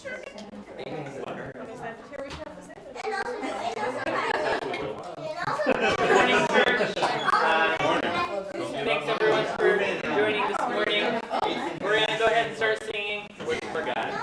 Good morning, church. Thanks everyone for joining this morning. We're going to go ahead and start singing Worship for God.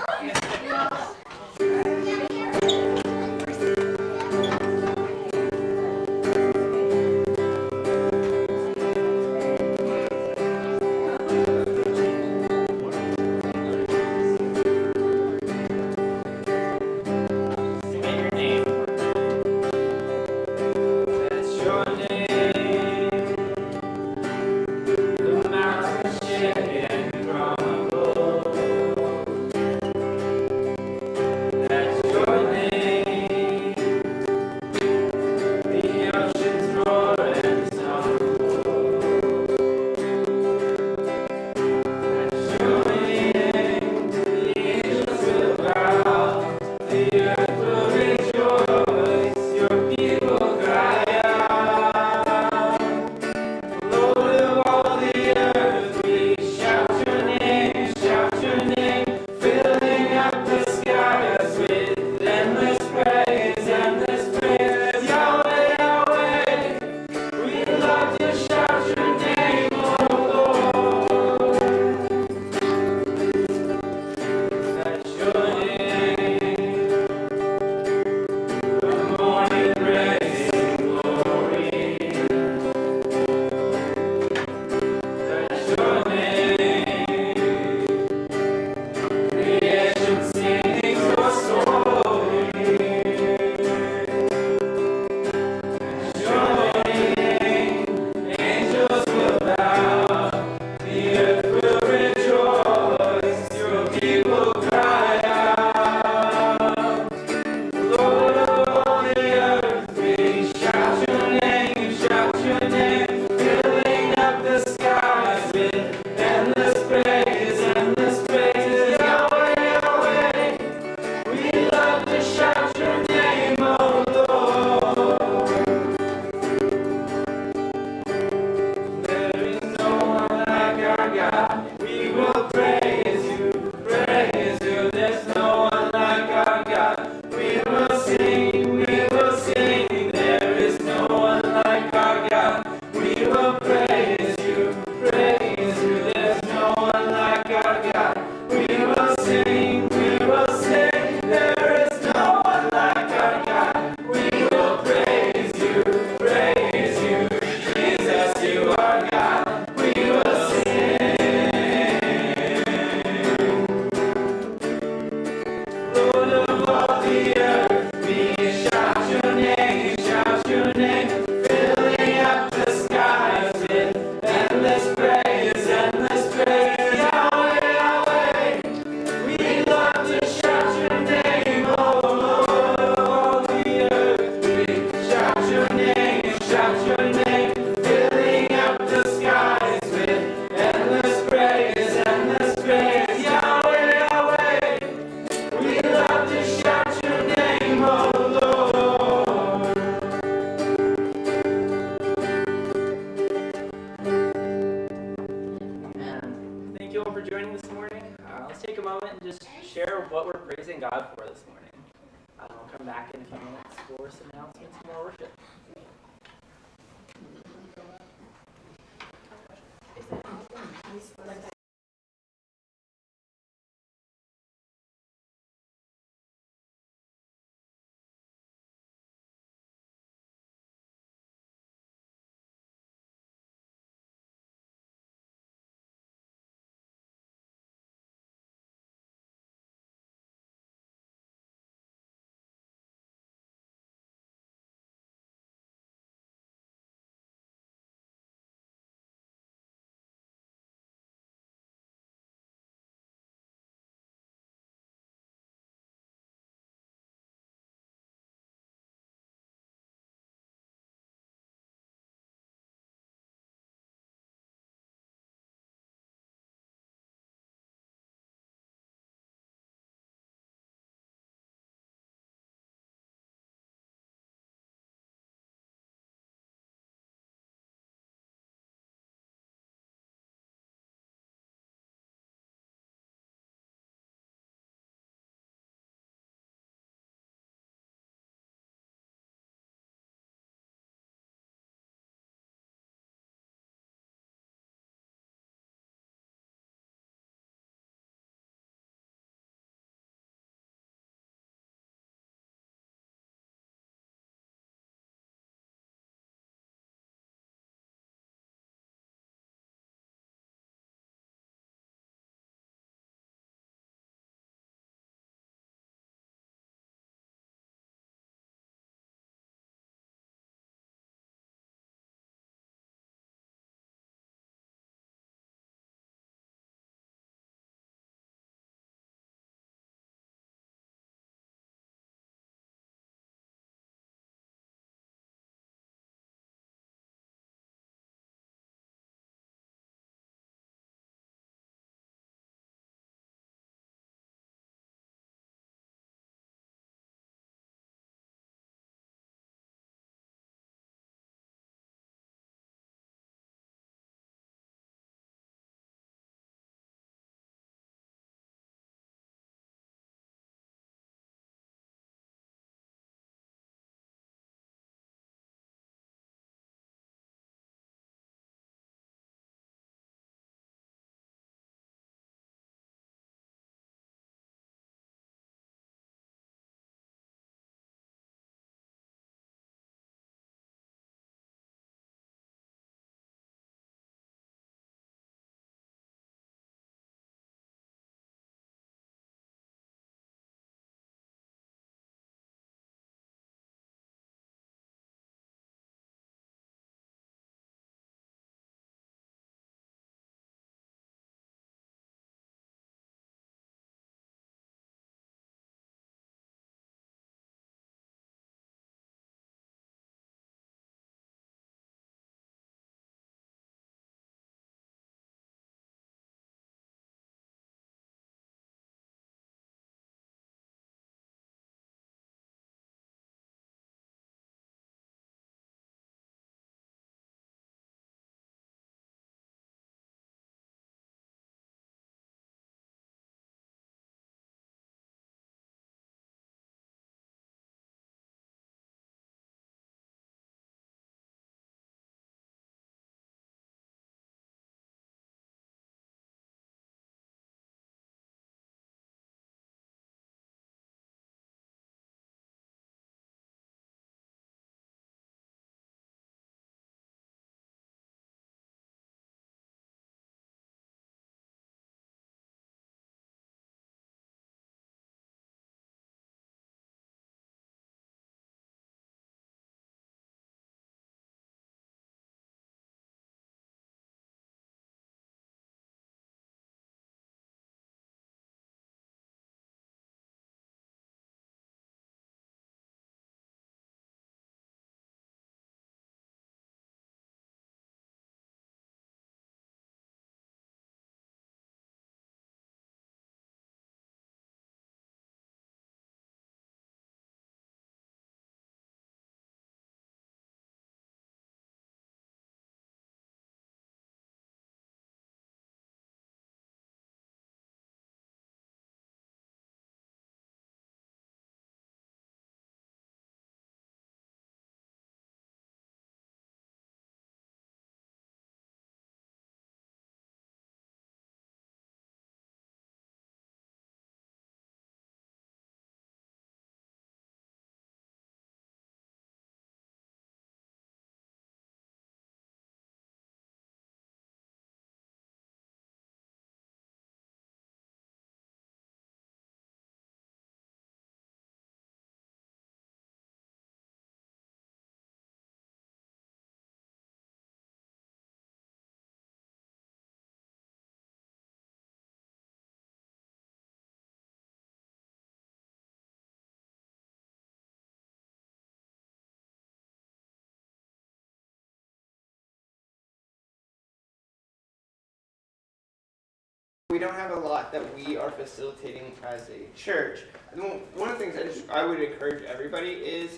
we don't have a lot that we are facilitating as a church. And one of the things I would encourage everybody is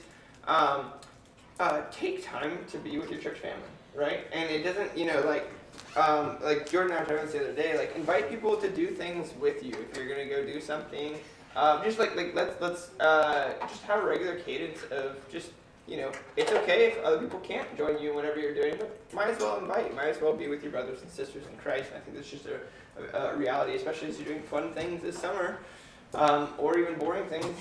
take time to be with your church family, right? And it doesn't, like Jordan and I were talking the other day, like invite people to do things with you. If you're gonna go do something, just let's just have a regular cadence of just, it's okay if other people can't join you whenever you're doing it, but might as well invite. Might as well be with your brothers and sisters in Christ. I think that's just a reality, especially as you're doing fun things this summer, or even boring things,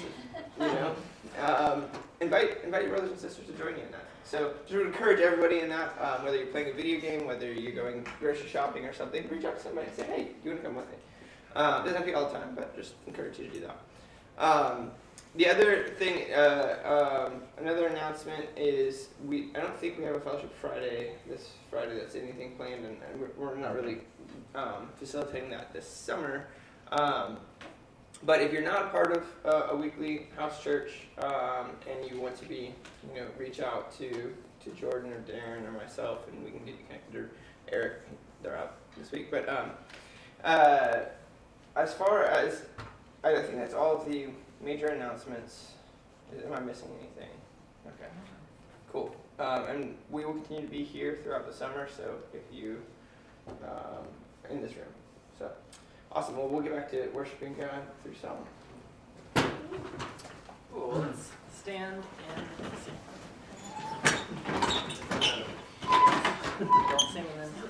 invite your brothers and sisters to join you in that. So just would encourage everybody in that, whether you're playing a video game, whether you're going grocery shopping or something, reach out to somebody and say, hey, you want to come with me? Doesn't have to be all the time, but just encourage you to do that. The other thing, another announcement is I don't think we have a Fellowship Friday this Friday that's anything planned, and we're not really facilitating that this summer. But if you're not a part of a weekly house church and you want to be, reach out to Jordan or Darren or myself, and we can get you connected, or Eric. They're out this week. But as far as, I think that's all of the major announcements. Am I missing anything? Okay, cool. And we will continue to be here throughout the summer, so if you, in this room. So, awesome. Well, we'll get back to worshiping God through song. Cool. Let's stand and sing. Don't sing and then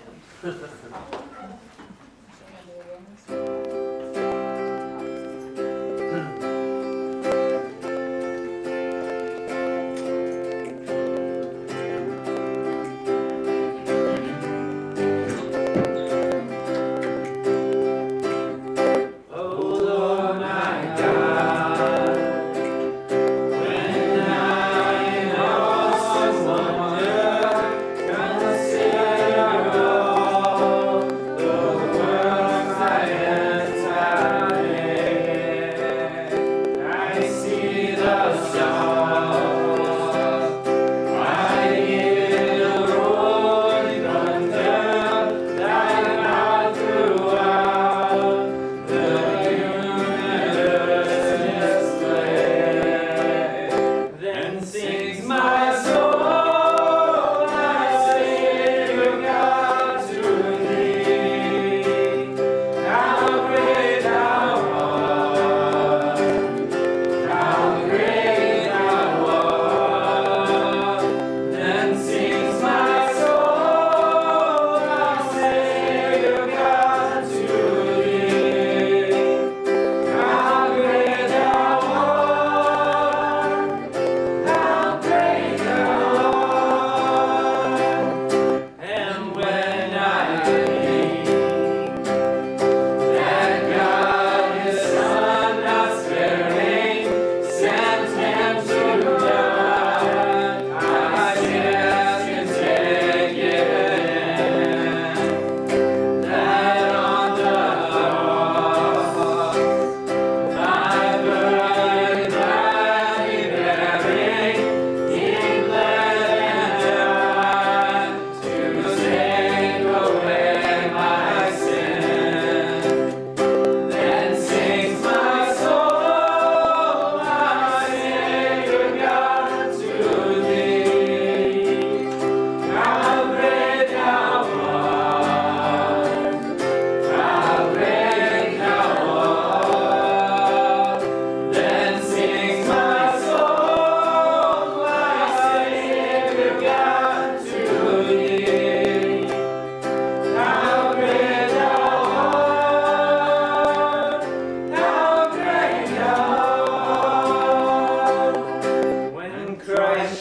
Praise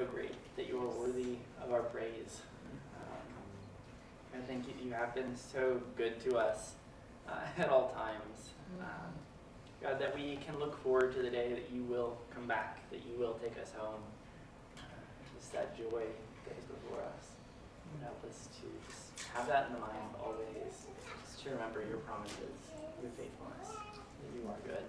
so great, that you are worthy of our praise. I think you have been so good to us at all times. God, that we can look forward to the day that you will come back, that you will take us home. Just that joy that is before us. Help us to just have that in the mind always, just to remember your promises, your faithfulness, that you are good.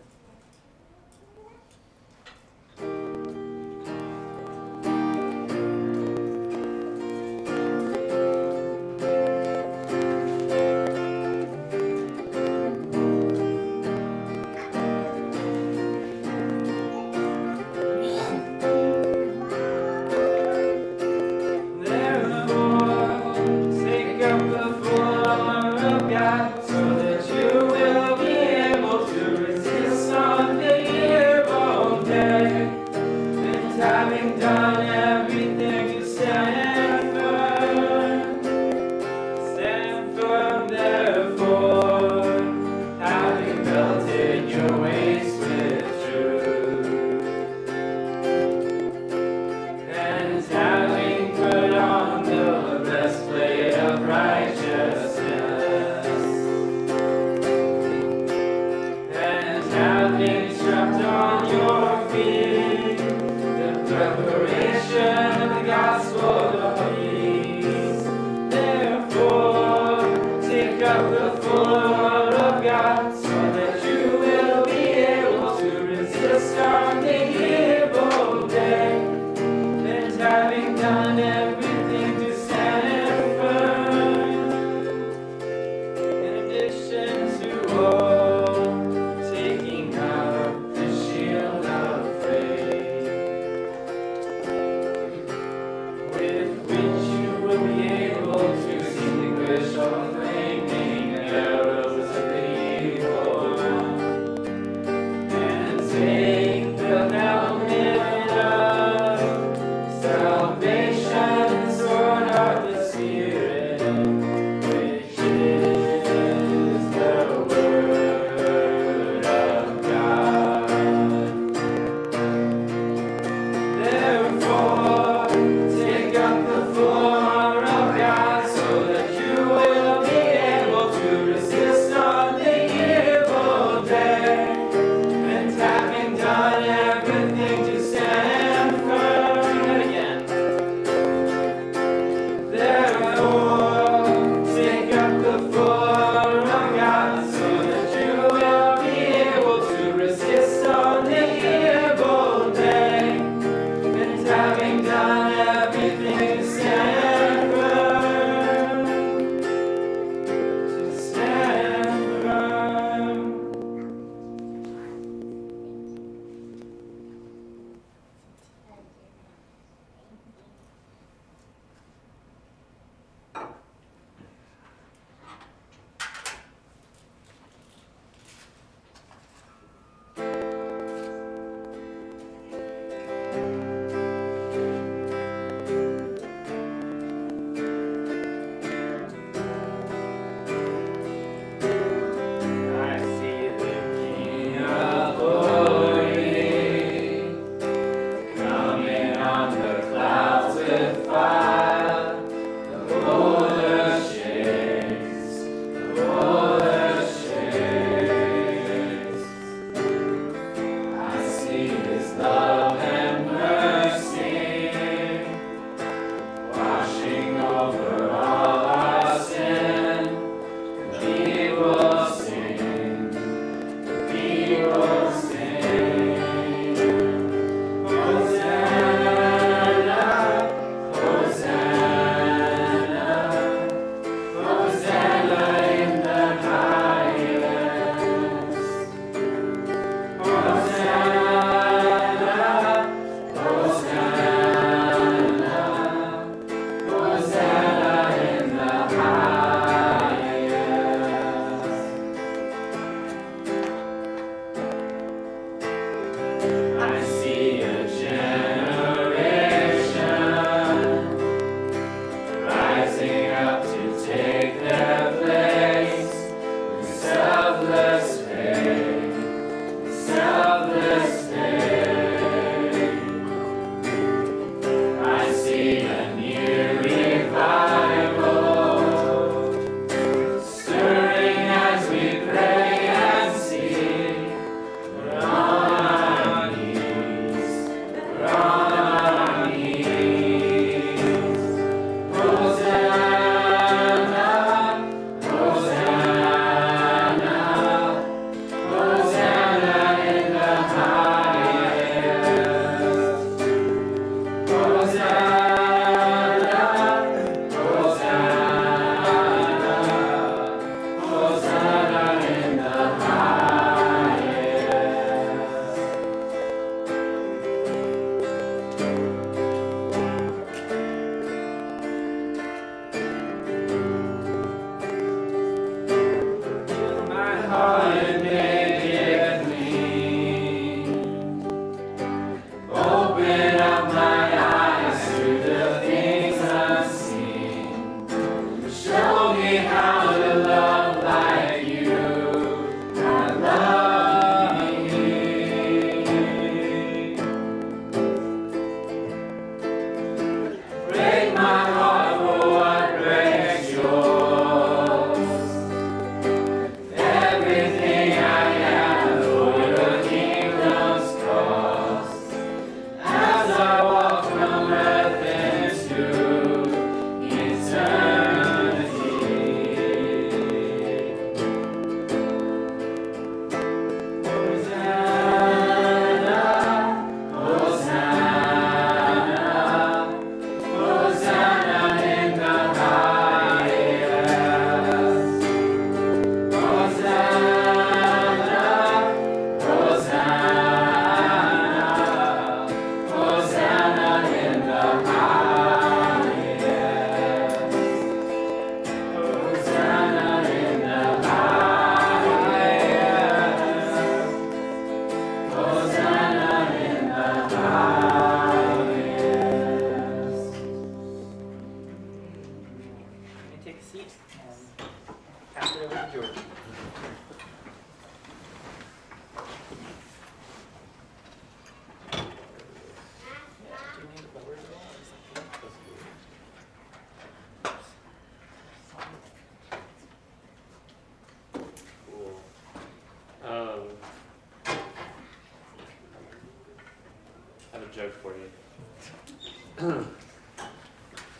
joke for you.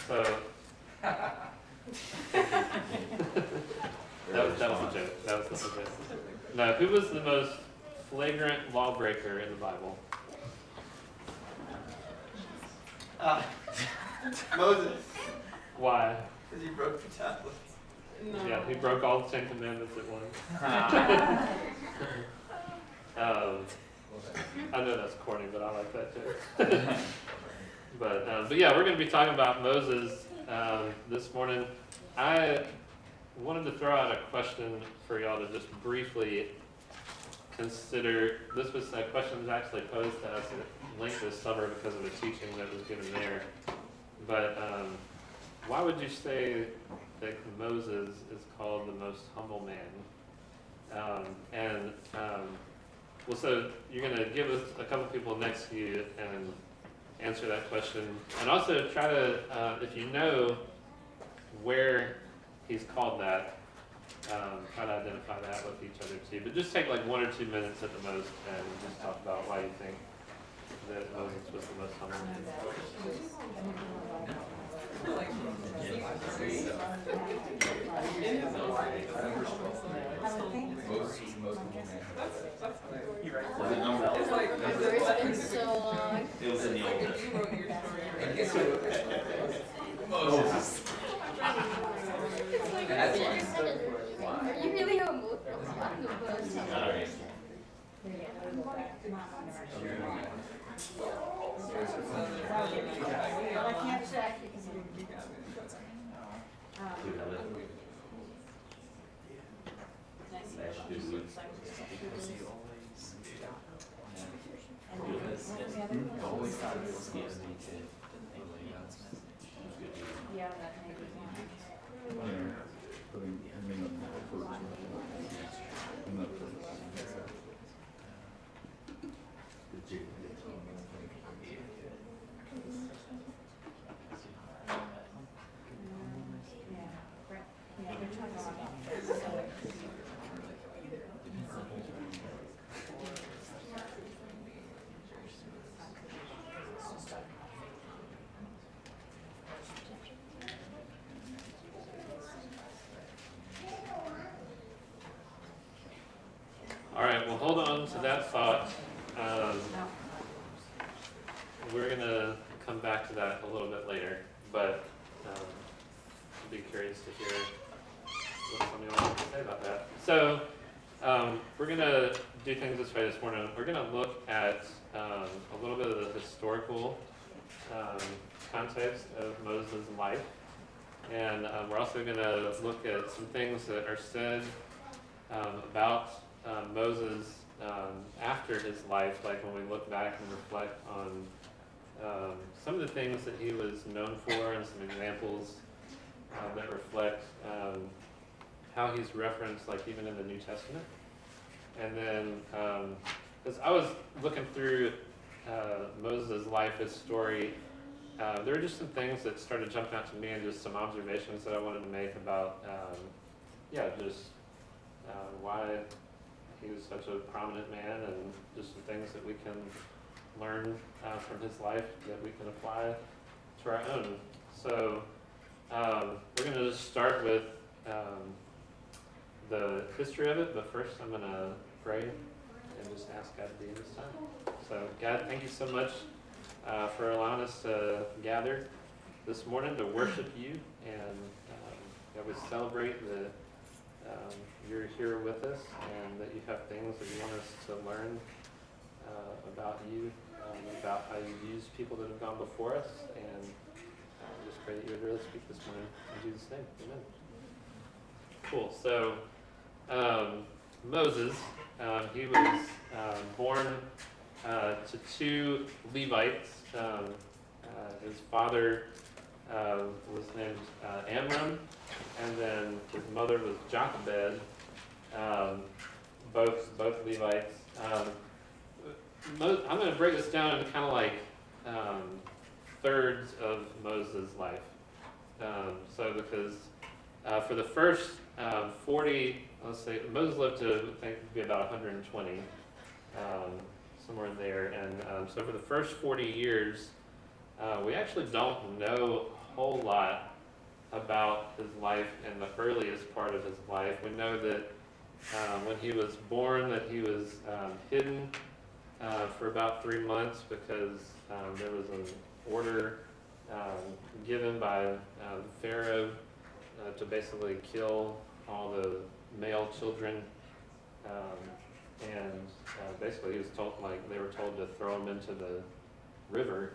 So that was a joke. That was a joke. No, who was the most flagrant lawbreaker in the Bible? Moses, Why? because he broke the tablets. Yeah, he broke all the 10 Commandments at once. I know that's corny, but I like that joke. But yeah, we're going to be talking about Moses this morning. I wanted to throw out a question for y'all to just briefly consider. This was a question that was actually posed to us at Link this summer because of a teaching that was given there. But why would you say that Moses is called the most humble man? Well, so you're going to give us a couple people next to you and answer that question. And also try to, if you know where he's called that, try to identify that with each other too. But just take like 1 or 2 minutes at the most and just talk about why you think that Moses was the most humble man. It's been so long. It was in the old. It's like, are you really humble? Alright. I can't check because yeah, that may be. All right, well, hold on to that thought. We're going to come back to that a little bit later, but I'd be curious to hear what some of y'all have to say about that. So we're going to do things this way this morning. We're going to look at a little bit of the historical context of Moses' life. And we're also going to look at some things that are said about Moses after his life, like when we look back and reflect on some of the things that he was known for and some examples that reflect how he's referenced, like even in the New Testament. And then, as I was looking through Moses' life, his story, there were just some things that started jumping out to me and just some observations that I wanted to make about, why he was such a prominent man and just some things that we can learn from his life that we can apply to our own. So we're going to just start with the history of it, but first I'm going to pray and just ask God to be in this time. So God, thank you so much for allowing us to gather this morning to worship you, and that we celebrate that you're here with us and that you have things that you want us to learn about you, about how you use people that have gone before us, and just pray that you would really speak this morning. In Jesus' name, amen. Cool. So Moses, he was born to two Levites. His father was named Amram, and then his mother was Jochebed, both Levites. I'm going to break this down into kind of like thirds of Moses' life. Because for the first 40, let's say, Moses lived to, I think, be about 120. somewhere in there. And so for the first 40 years, we actually don't know a whole lot about his life in the earliest part of his life. We know that when he was born, that he was hidden for about 3 months because there was an order given by Pharaoh to basically kill all the male children, and basically he was told, like they were told to throw him into the river,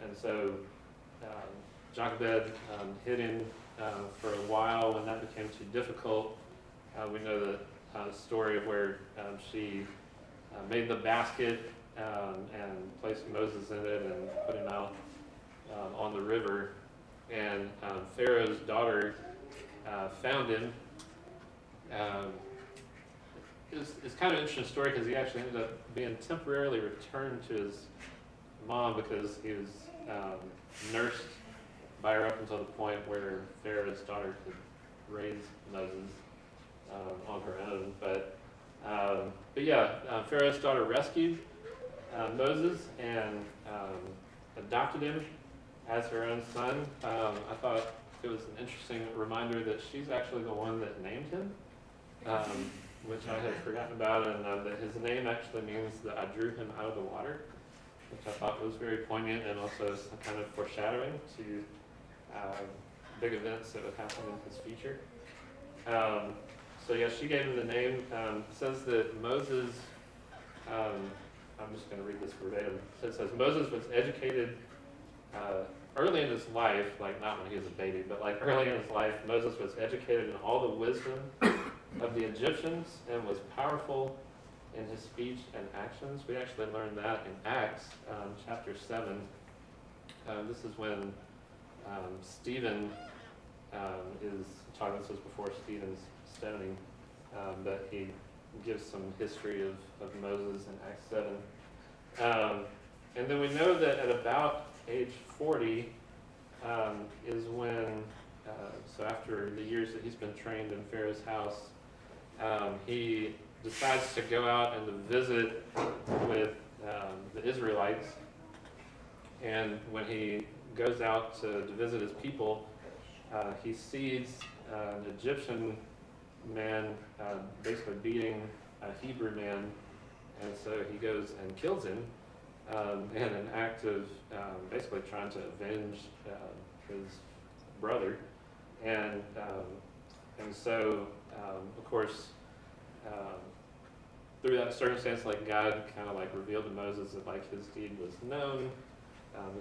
and so Jochebed hid him for a while. When that became too difficult, we know the story of where she made the basket and placed Moses in it and put him out on the river. And Pharaoh's daughter found him. It's kind of an interesting story because he actually ended up being temporarily returned to his mom because he was nursed by her up until the point where Pharaoh's daughter could raise Moses on her own. But yeah, Pharaoh's daughter rescued Moses and adopted him as her own son. I thought it was an interesting reminder that she's actually the one that named him, which I had forgotten about, and that his name actually means that I drew him out of the water, which I thought was very poignant and also some kind of foreshadowing to big events that would happen in his future. So yeah, she gave him the name. It says that Moses, I'm just going to read this verbatim. So it says, Moses was educated early in his life, like not when he was a baby, but like early in his life, Moses was educated in all the wisdom of the Egyptians and was powerful in his speech and actions. We actually learned that in Acts chapter 7. This is when Stephen is talking. This was before Stephen's stoning, but he gives some history of Moses in Acts 7. And then we know that at about age 40 is when, so after the years that he's been trained in Pharaoh's house, he decides to go out and to visit with the Israelites. And when he goes out to visit his people, he sees an Egyptian man basically beating a Hebrew man, and so he goes and kills him in an act of basically trying to avenge his brother. And so, of course, through that circumstance, like God kind of like revealed to Moses that like his deed was known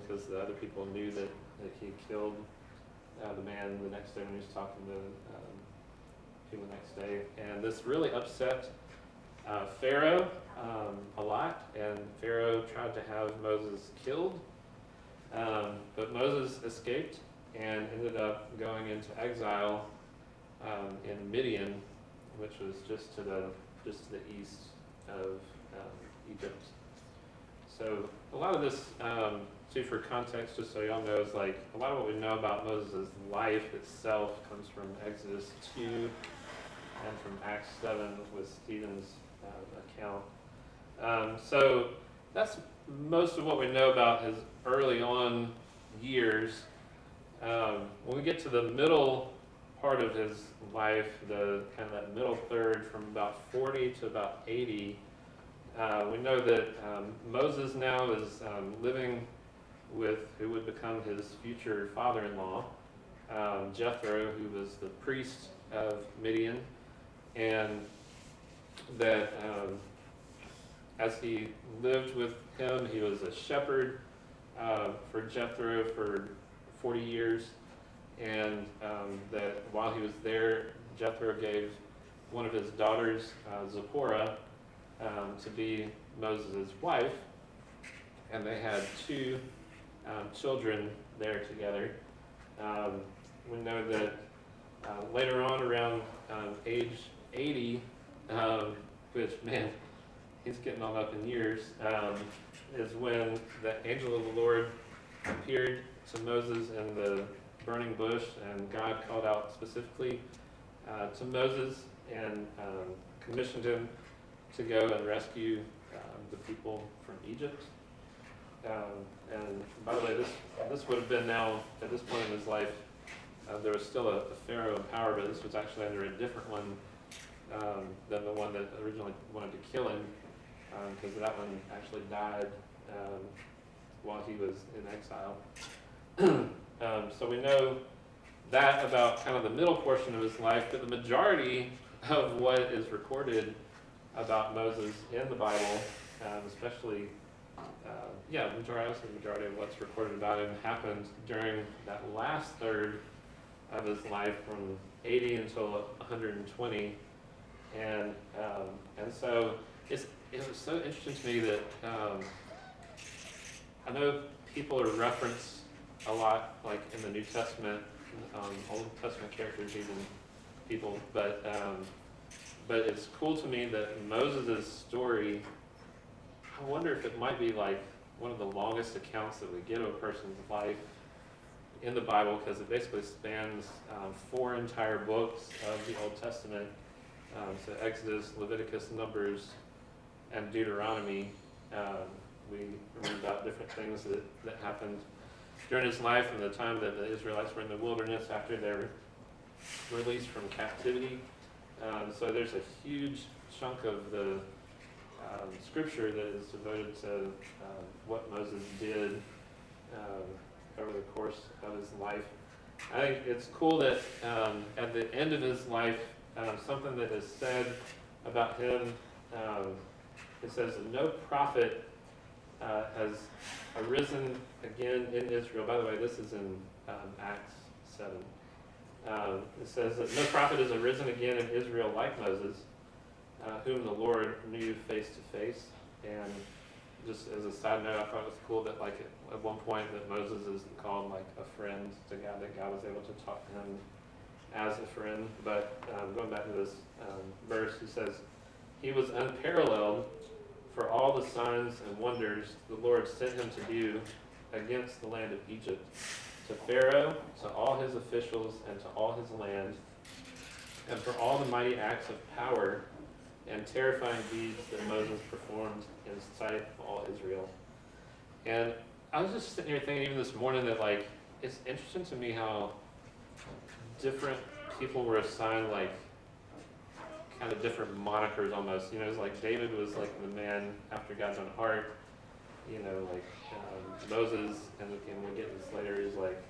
because the other people knew that he killed the man the next day when he was talking to people the next day. And this really upset Pharaoh a lot, and Pharaoh tried to have Moses killed, but Moses escaped and ended up going into exile in Midian, which was just to the east of Egypt. So a lot of this, too, for context, just so y'all know, is like a lot of what we know about Moses' life itself comes from Exodus 2 and from Acts 7 with Stephen's account. So that's most of what we know about his early on years. When we get to the middle part of his life, the kind of that middle third from about 40 to about 80, we know that Moses now is living with who would become his future father-in-law, Jethro, who was the priest of Midian, and that as he lived with him, he was a shepherd for Jethro for 40 years, and that while he was there, Jethro gave one of his daughters, Zipporah, to be Moses' wife, and they had 2 children there together. We know that later on, around age 80, which, man, he's getting all up in years, is when the angel of the Lord appeared to Moses in the burning bush, and God called out specifically to Moses and commissioned him to go and rescue the people from Egypt. And by the way, this would have been now, at this point in his life, there was still a pharaoh in power, but this was actually under a different one than the one that originally wanted to kill him, because that one actually died while he was in exile. So we know that about kind of the middle portion of his life, but the majority of what is recorded about Moses in the Bible, especially, the majority of what's recorded about him happened during that last third of his life, from 80 until 120, and so it was so interesting to me that I know people are referenced a lot, like in the New Testament, Old Testament characters, even people, but it's cool to me that Moses' story, I wonder if it might be like one of the longest accounts that we get of a person's life in the Bible, because it basically spans 4 entire books of the Old Testament, so Exodus, Leviticus, Numbers, and Deuteronomy. We read about different things that happened during his life and the time that the Israelites were in the wilderness after they were released from captivity. So there's a huge chunk of the scripture that is devoted to what Moses did over the course of his life. I think it's cool that at the end of his life, something that is said about him, it says that no prophet has arisen again in Israel. By the way, this is in Acts 7. It says that no prophet has arisen again in Israel like Moses, whom the Lord knew face to face. And just as a side note, I thought it was cool that like at one point that Moses is called like a friend to God, that God was able to talk to him as a friend. But going back to this verse, he says, he was unparalleled for all the signs and wonders the Lord sent him to do against the land of Egypt, to Pharaoh, to all his officials, and to all his land, and for all the mighty acts of power and terrifying deeds that Moses performed in sight of all Israel. And I was just sitting here thinking even this morning that like, it's interesting to me how different people were assigned like kind of different monikers almost. You know, it's like David was like the man after God's own heart. You know, like Moses, and we'll get this later, is like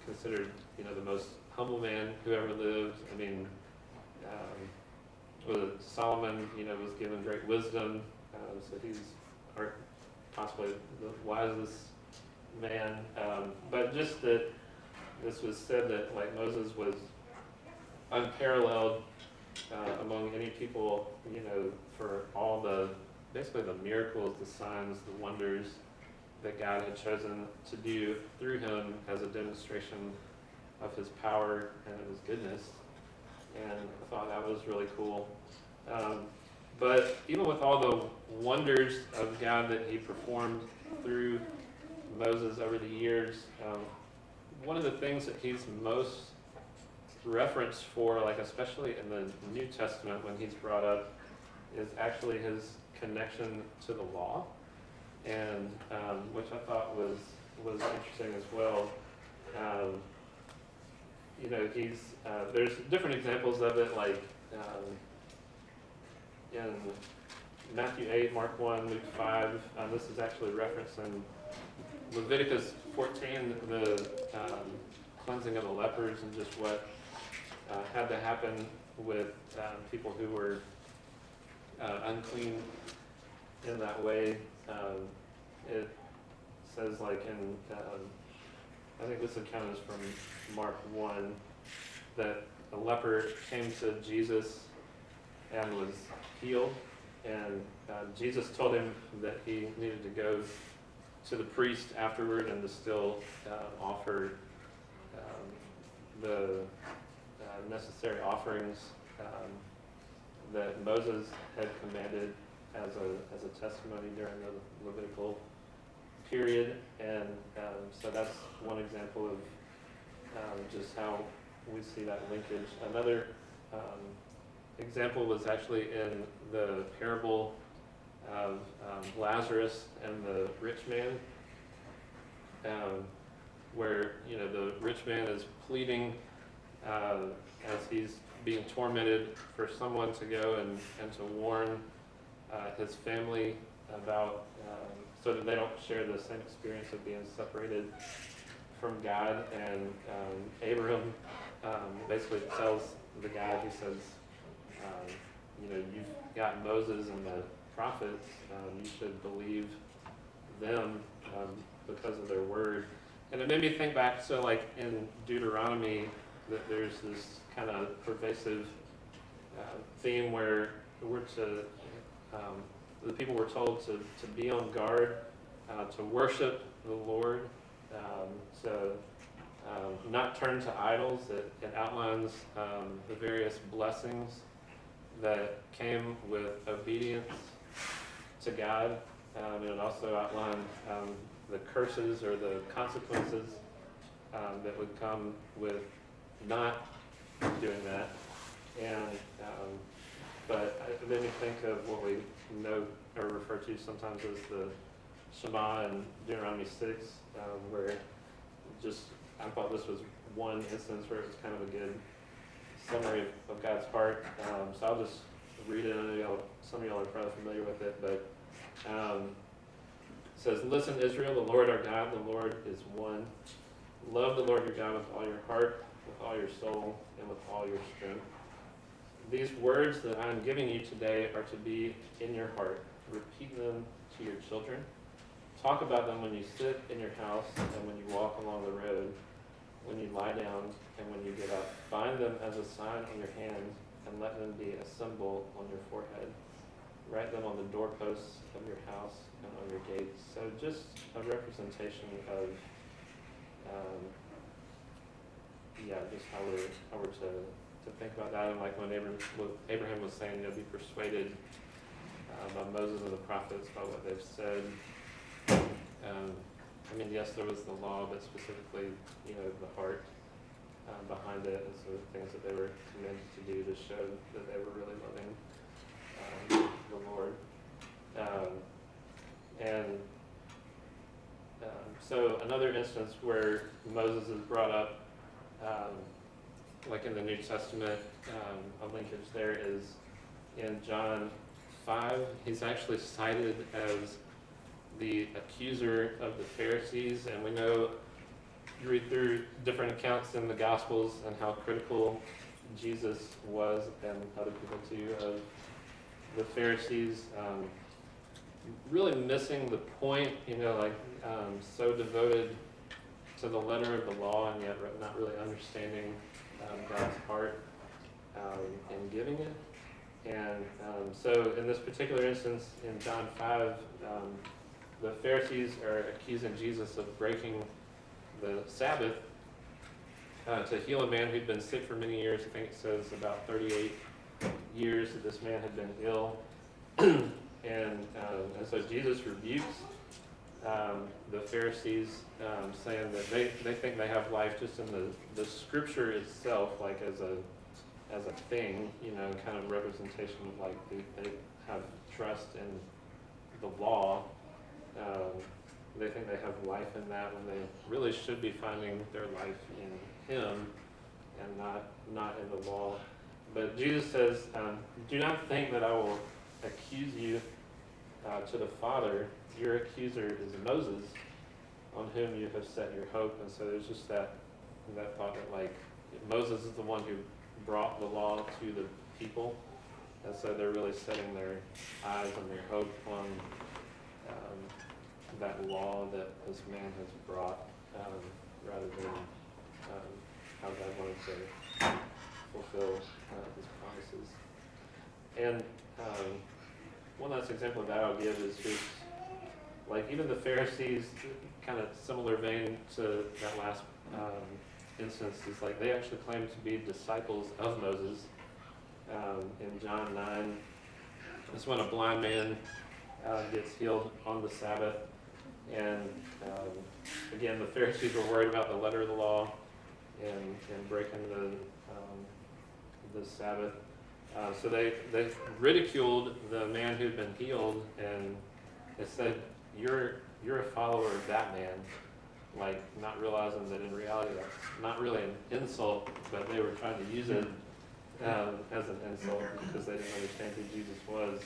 considered, you know, the most humble man who ever lived. I mean, Solomon, you know, was given great wisdom, so he's possibly the wisest man. But just that this was said that like Moses was unparalleled among any people, you know, for all the, basically the miracles, the signs, the wonders that God had chosen to do through him as a demonstration of his power and of his goodness. And I thought that was really cool. But even with all the wonders of God that he performed through Moses over the years, one of the things that he's most referenced for, like especially in the New Testament when he's brought up, is actually his connection to the law, and which I thought was interesting as well. You know, he's there's different examples of it, like in Matthew 8, Mark 1, Luke 5. This is actually referenced in Leviticus 14, the cleansing of the lepers, and just what had to happen with people who were unclean in that way. It says like in, I think this account is from Mark 1, that a leper came to Jesus and was healed, and Jesus told him that he needed to go to the priest afterward and to still offer the necessary offerings that Moses had commanded as a testimony during the Levitical period. And so that's one example of just how we see that linkage. Another example was actually in the parable of Lazarus and the rich man, where the rich man is pleading as he's being tormented for someone to go and to warn his family about, so that they don't share the same experience of being separated from God. And Abraham basically tells the guy, he says, you've got Moses and the prophets, you should believe them because of their word. And it made me think back, so like in Deuteronomy, that there's this kind of pervasive theme where we're to, the people were told to be on guard, to worship the Lord, not turn to idols. It outlines the various blessings that came with obedience to God. And it also outlined the curses or the consequences that would come with not doing that. And but it made me think of what we know or refer to sometimes as the Shema in Deuteronomy 6, where I thought this was one instance where it was kind of a good summary of God's heart. So I'll just read it. I know some of y'all are probably familiar with it, but it says, "Listen, Israel, the Lord our God, the Lord is one. Love the Lord your God with all your heart, with all your soul, and with all your strength. These words that I am giving you today are to be in your heart. Repeat them to your children. Talk about them when you sit in your house and when you walk along the road, when you lie down and when you get up. Bind them as a sign on your hand and let them be a symbol on your forehead. Write them on the doorposts of your house and on your gates." So just a representation of, just how we're to think about that. And like when Abraham was saying, be persuaded by Moses and the prophets by what they've said. Yes, there was the law, but specifically, the heart behind it, and so the things that they were commanded to do to show that they were really loving the Lord. So another instance where Moses is brought up, like in the New Testament, a linkage there is in John 5. He's actually cited as the accuser of the Pharisees, and we know, you read through different accounts in the Gospels and how critical Jesus was, and other people too, of the Pharisees, really missing the point, so devoted to the letter of the law and yet not really understanding God's heart in giving it. And so in this particular instance in John 5, the Pharisees are accusing Jesus of breaking the Sabbath to heal a man who'd been sick for many years. I think it says about 38 years that this man had been ill. And so Jesus rebukes the Pharisees, saying that they think they have life just in the scripture itself, like as a thing, kind of representation of like they have trust in the law. They think they have life in that when they really should be finding their life in Him and not in the law. But Jesus says, "Do not think that I will accuse you to the Father. Your accuser is Moses, on whom you have set your hope." And so there's just that thought that like Moses is the one who brought the law to the people, and so they're really setting their eyes and their hope on that law that this man has brought, rather than how God wanted to fulfill His promises. And one last example of that I'll give is just like even the Pharisees, kind of similar vein to that last instance, is like they actually claim to be disciples of Moses. In John 9, this when a blind man gets healed on the Sabbath. And again, the Pharisees were worried about the letter of the law and breaking the Sabbath. So they ridiculed the man who'd been healed, and they said, you're a follower of that man, like not realizing that in reality that's not really an insult, but they were trying to use it as an insult because they didn't understand who Jesus was.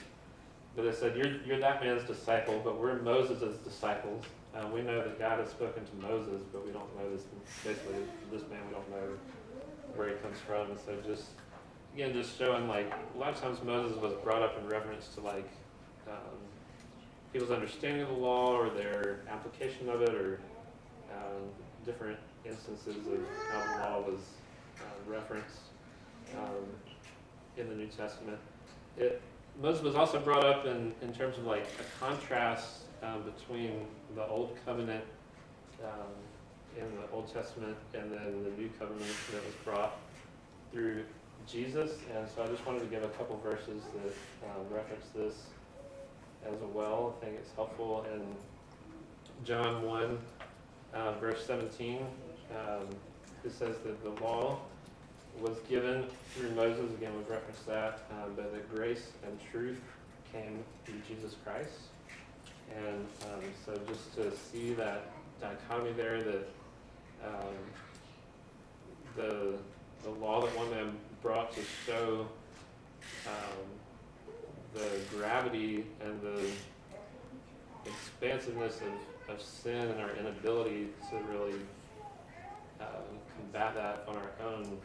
But they said, you're that man's disciple, but we're Moses' disciples. We know that God has spoken to Moses, but we don't know this. Basically, this man, we don't know where he comes from. And so just showing, like, a lot of times Moses was brought up in reference to, like, people's understanding of the law or their application of it, or different instances of how the law was referenced in the New Testament. Moses was also brought up in terms of like a contrast between the Old Covenant in the Old Testament and then the New Covenant that was brought through Jesus. And so I just wanted to give a couple verses that reference this as well. I think it's helpful. In John 1, verse 17, it says that the law was given through Moses, again we've referenced that, but that grace and truth came through Jesus Christ. And so just to see that dichotomy there, that the law that one man brought to show the gravity and the expansiveness of sin and our inability to really combat that on our own.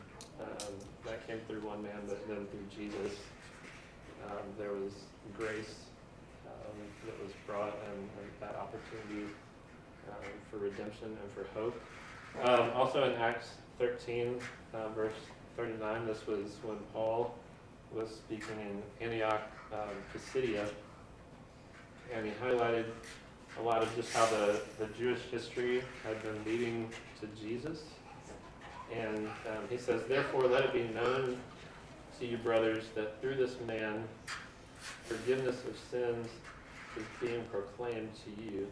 That came through one man, but then through Jesus, there was grace that was brought, and that opportunity for redemption and for hope. Also in Acts 13, verse 39, this was when Paul was speaking in Antioch, Pisidia, and he highlighted a lot of just how the Jewish history had been leading to Jesus. And he says, therefore let it be known to you, brothers, that through this man forgiveness of sins is being proclaimed to you,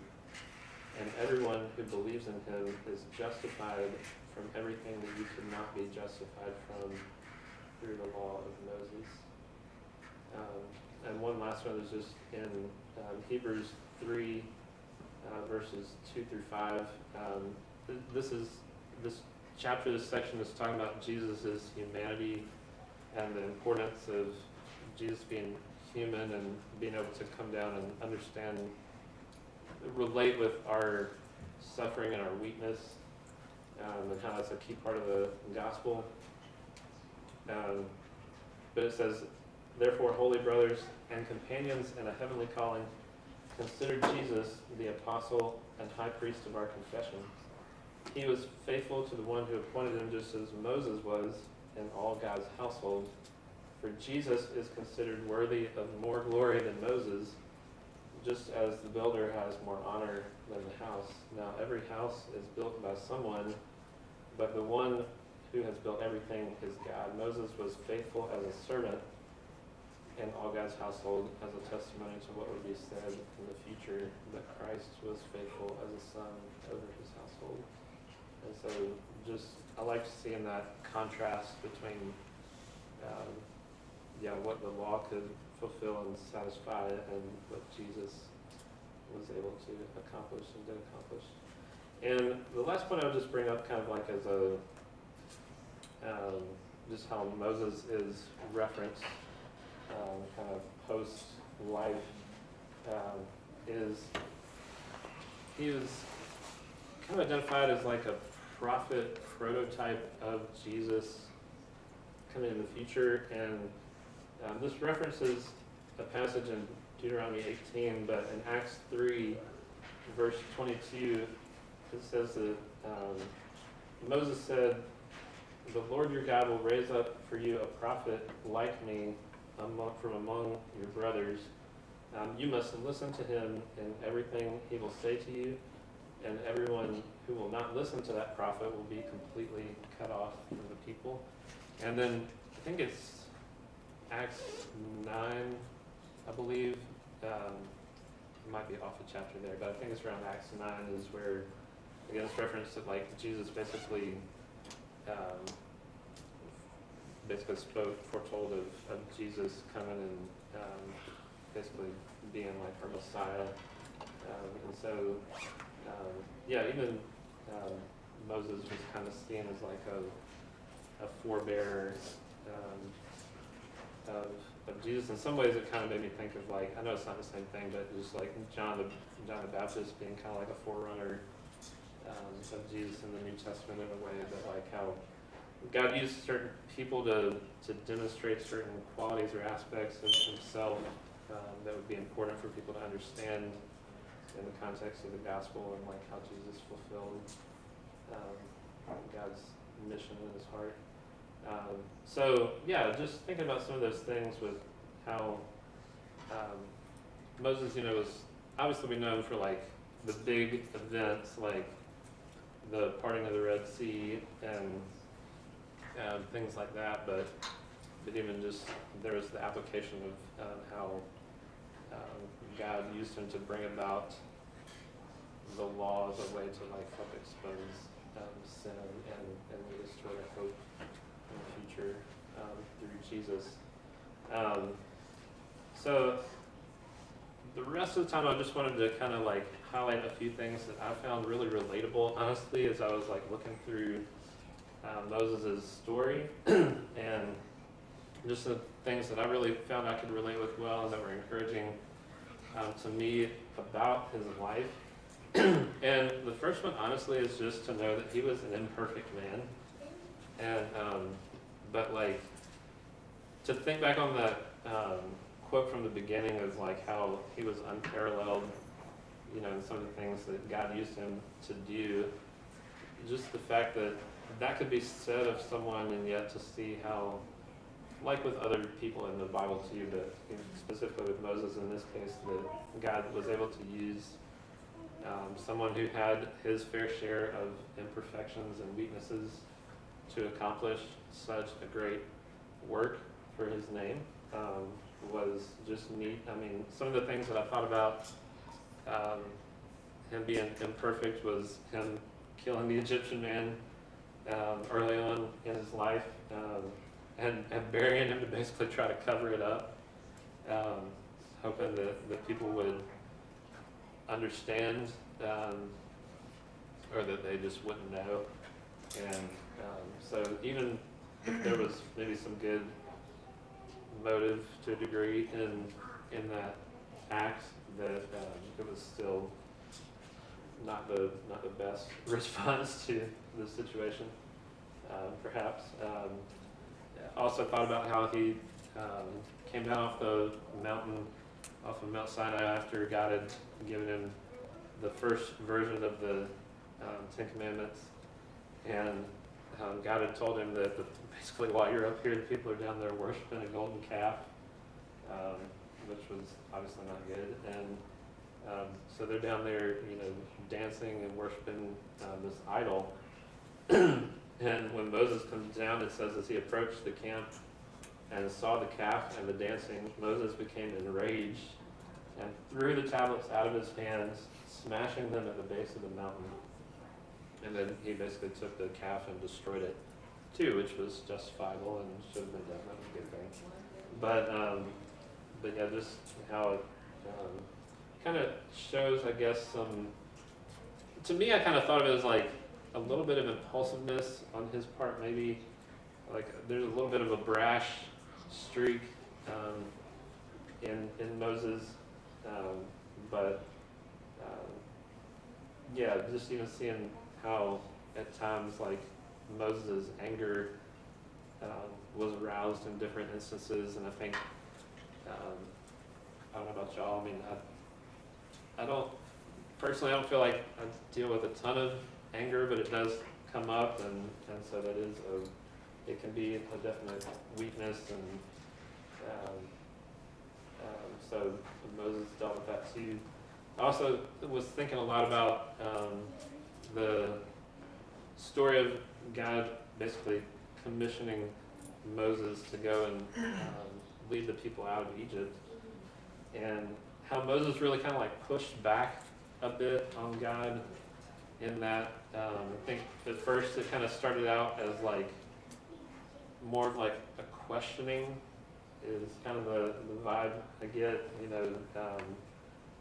and everyone who believes in him is justified from everything that you could not be justified from through the law of Moses. And one last one is just in Hebrews 3, verses 2 through 5. This chapter, this section is talking about Jesus' humanity and the importance of Jesus being human and being able to come down and understand, relate with our suffering and our weakness, and how that's a key part of the gospel. But it says, therefore, holy brothers and companions in a heavenly calling, consider Jesus the apostle and high priest of our confession. He was faithful to the one who appointed him, just as Moses was in all God's household. For Jesus is considered worthy of more glory than Moses, just as the builder has more honor than the house. Now every house is built by someone, but the one who has built everything is God. Moses was faithful as a servant in all God's household as a testimony to what would be said in the future, that Christ was faithful as a son over his household. And so just, I like seeing that contrast between what the law could fulfill and satisfy and what Jesus was able to accomplish and did accomplish. And the last point I would just bring up kind of like as a, just how Moses is referenced kind of post-life, is he was kind of identified as like a prophet prototype of Jesus coming in the future. And this references a passage in Deuteronomy 18, but in Acts 3, verse 22, it says that Moses said, the Lord your God will raise up for you a prophet like me from among your brothers. You must listen to him in everything he will say to you, and everyone who will not listen to that prophet will be completely cut off from the people. And then I think it's Acts 9, I believe. It might be off the chapter there, but I think it's around Acts 9 is where, again, it's referenced that like Jesus basically basically foretold of Jesus coming and basically being like our Messiah. And so, yeah, even Moses was kind of seen as like a forebearer of Jesus. In some ways, it kind of made me think of like, I know it's not the same thing, but just like John the Baptist being kind of like a forerunner of Jesus in the New Testament in a way that like how God used certain people to demonstrate certain qualities or aspects of himself that would be important for people to understand in the context of the gospel, and like how Jesus fulfilled God's mission in his heart. So yeah, just thinking about some of those things with how Moses, was obviously we know him for like the big events like the parting of the Red Sea and things like that, but even just there was the application of how God used him to bring about the law as a way to like help expose sin and lead us toward a hope in the future through Jesus. So the rest of the time I just wanted to kind of like highlight a few things that I found really relatable, honestly, as I was like looking through Moses' story and just the things that I really found I could relate with well and that were encouraging to me about his life. And the first one, honestly, is just to know that he was an imperfect man. And, but like, to think back on that quote from the beginning of like how he was unparalleled, in some of the things that God used him to do, just the fact that that could be said of someone, and yet to see how, like with other people in the Bible too, but specifically with Moses in this case, that God was able to use someone who had his fair share of imperfections and weaknesses to accomplish such a great work for his name was just neat. I mean, some of the things that I thought about him being imperfect was him killing the Egyptian man early on in his life and burying him to basically try to cover it up, hoping that people would understand or that they just wouldn't know. And so even if there was maybe some good motive to a degree in that act, that it was still not the best response to the situation, perhaps. Also thought about how he came down off the mountain, off of Mount Sinai, after God had given him the first version of the Ten Commandments, and God had told him that basically while you're up here, the people are down there worshiping a golden calf, which was obviously not good, and so they're down there, dancing and worshiping this idol. And when Moses comes down, it says as he approached the camp and saw the calf and the dancing, Moses became enraged and threw the tablets out of his hands, smashing them at the base of the mountain. And then he basically took the calf and destroyed it too, which was justifiable and should have been done. That was a good thing. But yeah, just how it kind of shows, I guess, to me, I kind of thought of it as like a little bit of impulsiveness on his part, maybe. Like there's a little bit of a brash streak in Moses, but yeah, just even seeing how at times like Moses' anger was aroused in different instances, and I think I don't know about y'all. I mean, I don't personally. I don't feel like I deal with a ton of anger, but it does come up, and so that is it can be a definite weakness, and so Moses dealt with that too. I also was thinking a lot about the story of God basically commissioning Moses to go and lead the people out of Egypt, and how Moses really kind of like pushed back a bit on God in that. I think at first it kind of started out as like more of like a questioning is kind of the vibe I get, you know,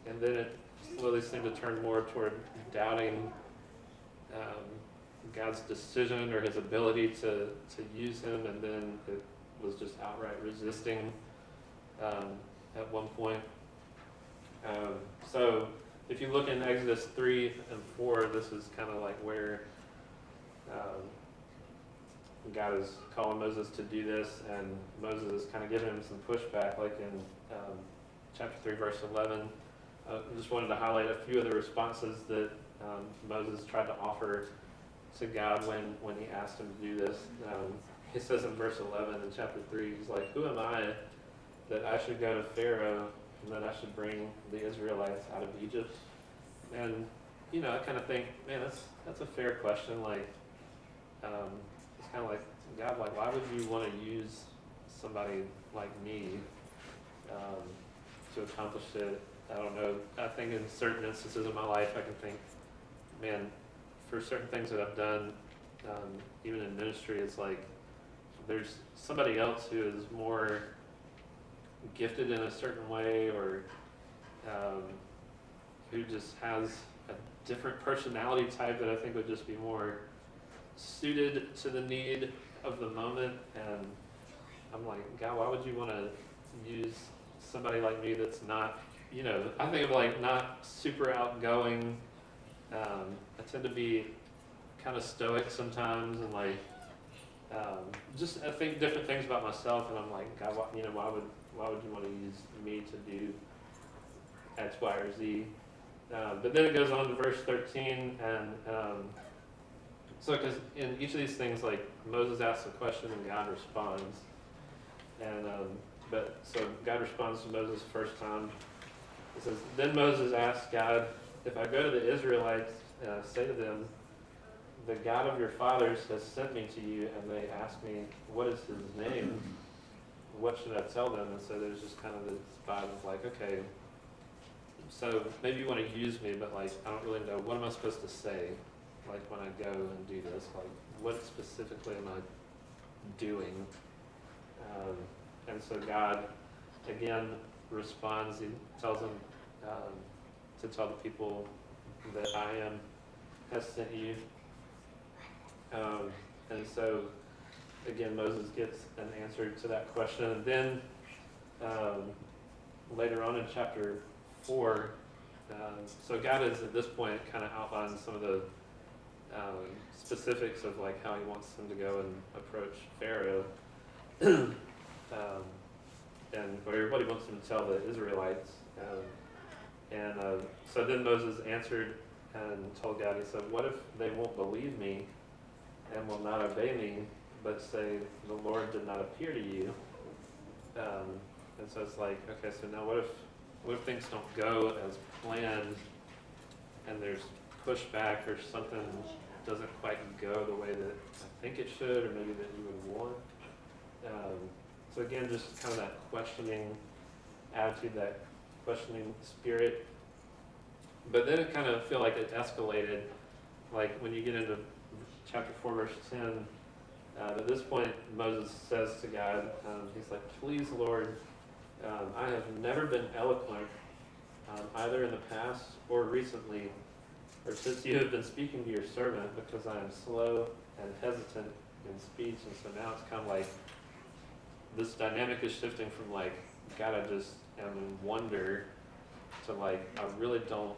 and then it slowly seemed to turn more toward doubting God's decision or his ability to use him, and then it was just outright resisting at one point. So if you look in Exodus 3 and 4, this is kind of like where God is calling Moses to do this, and Moses is kind of giving him some pushback, like in chapter 3, verse 11. I just wanted to highlight a few of the responses that Moses tried to offer to God when he asked him to do this. He says in verse 11 in chapter 3, he's like, "Who am I that I should go to Pharaoh and that I should bring the Israelites out of Egypt?" And, you know, I kind of think, man, that's a fair question. Like, it's kind of like, God, like, why would you want to use somebody like me to accomplish it? I don't know. I think in certain instances of my life, I can think, man, for certain things that I've done, even in ministry, it's like there's somebody else who is more gifted in a certain way, or who just has a different personality type that I think would just be more suited to the need of the moment. And I'm like, God, why would you want to use somebody like me that's not, you know, I think of like not super outgoing. I tend to be kind of stoic sometimes, and like just I think different things about myself, and I'm like, God, why would you want to use me to do X, Y, or Z? But then it goes on to verse 13, and so because in each of these things, like Moses asks a question and God responds, and but so God responds to Moses the first time. It says, "Then Moses asked God, 'If I go to the Israelites, say to them, the God of your fathers has sent me to you, and they ask me, what is his name? What should I tell them?'" And so there's just kind of this vibe of like, okay, so maybe you want to use me, but like I don't really know, what am I supposed to say? Like when I go and do this, like what specifically am I doing? And so God again responds. He tells him to tell the people that I am has sent you. And so again, Moses gets an answer to that question. And then later on in chapter 4, so God is at this point kind of outlines some of the specifics of like how he wants them to go and approach Pharaoh, and what he wants them to tell the Israelites. So then Moses answered and told God, he said, "What if they won't believe me and will not obey me, but say, the Lord did not appear to you?" And so it's like, okay, so now what if things don't go as planned, and there's pushback, or something doesn't quite go the way that I think it should, or maybe that you would want? So again, just kind of that questioning attitude, that questioning spirit. But then it kind of feel like it escalated, like when you get into chapter 4, verse 10. At this point, Moses says to God, he's like, "Please, Lord, I have never been eloquent, either in the past or recently, or since you have been speaking to your servant, because I am slow and hesitant in speech." And so now it's kind of like this dynamic is shifting from like, God, I just am in wonder, to like, I really don't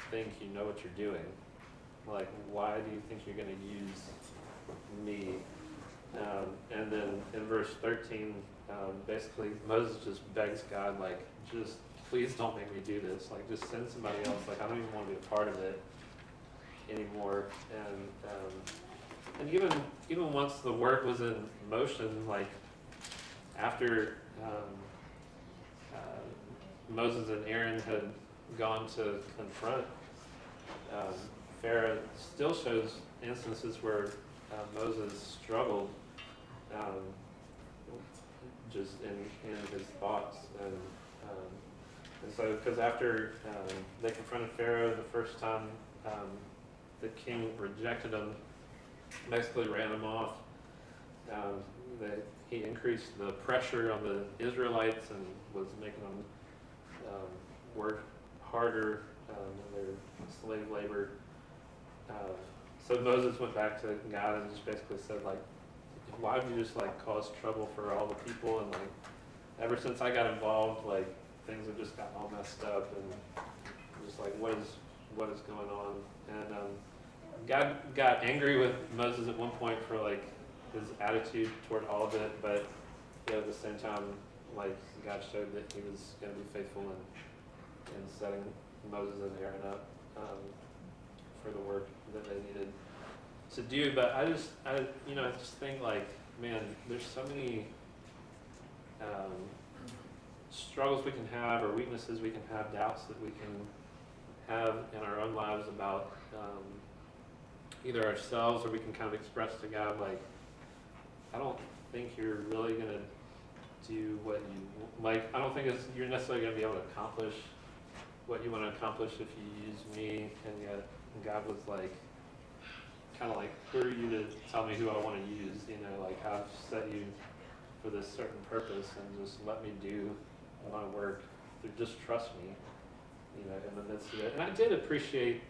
think you know what you're doing. Like, why do you think you're going to use me? And then in verse 13, basically Moses just begs God, like, just please don't make me do this. Like, just send somebody else. Like, I don't even want to be a part of it anymore. And even once the work was in motion, like after Moses and Aaron had gone to confront Pharaoh, still shows instances where Moses struggled just in his thoughts, and so because after they confronted Pharaoh the first time, the king rejected him, basically ran him off. that he increased the pressure on the Israelites and was making them work harder in their slave labor. So Moses went back to God and just basically said, like, why would you just like cause trouble for all the people? And like, ever since I got involved, like things have just gotten all messed up, and just like, what is going on? And God got angry with Moses at one point for like his attitude toward all of it, but at the same time, like God showed that he was going to be faithful in setting Moses and Aaron up for the work that they needed to do. But I just think like, man, there's so many struggles we can have, or weaknesses we can have, doubts that we can have in our own lives about either ourselves, or we can kind of express to God, like, I don't think you're really going to do what you, like, I don't think you're necessarily going to be able to accomplish what you want to accomplish if you use me. And yet God was like, kind of like, who are you to tell me who I want to use? Like, I've set you for this certain purpose, and just let me do my work. Just trust me, in the midst of it. And I did appreciate,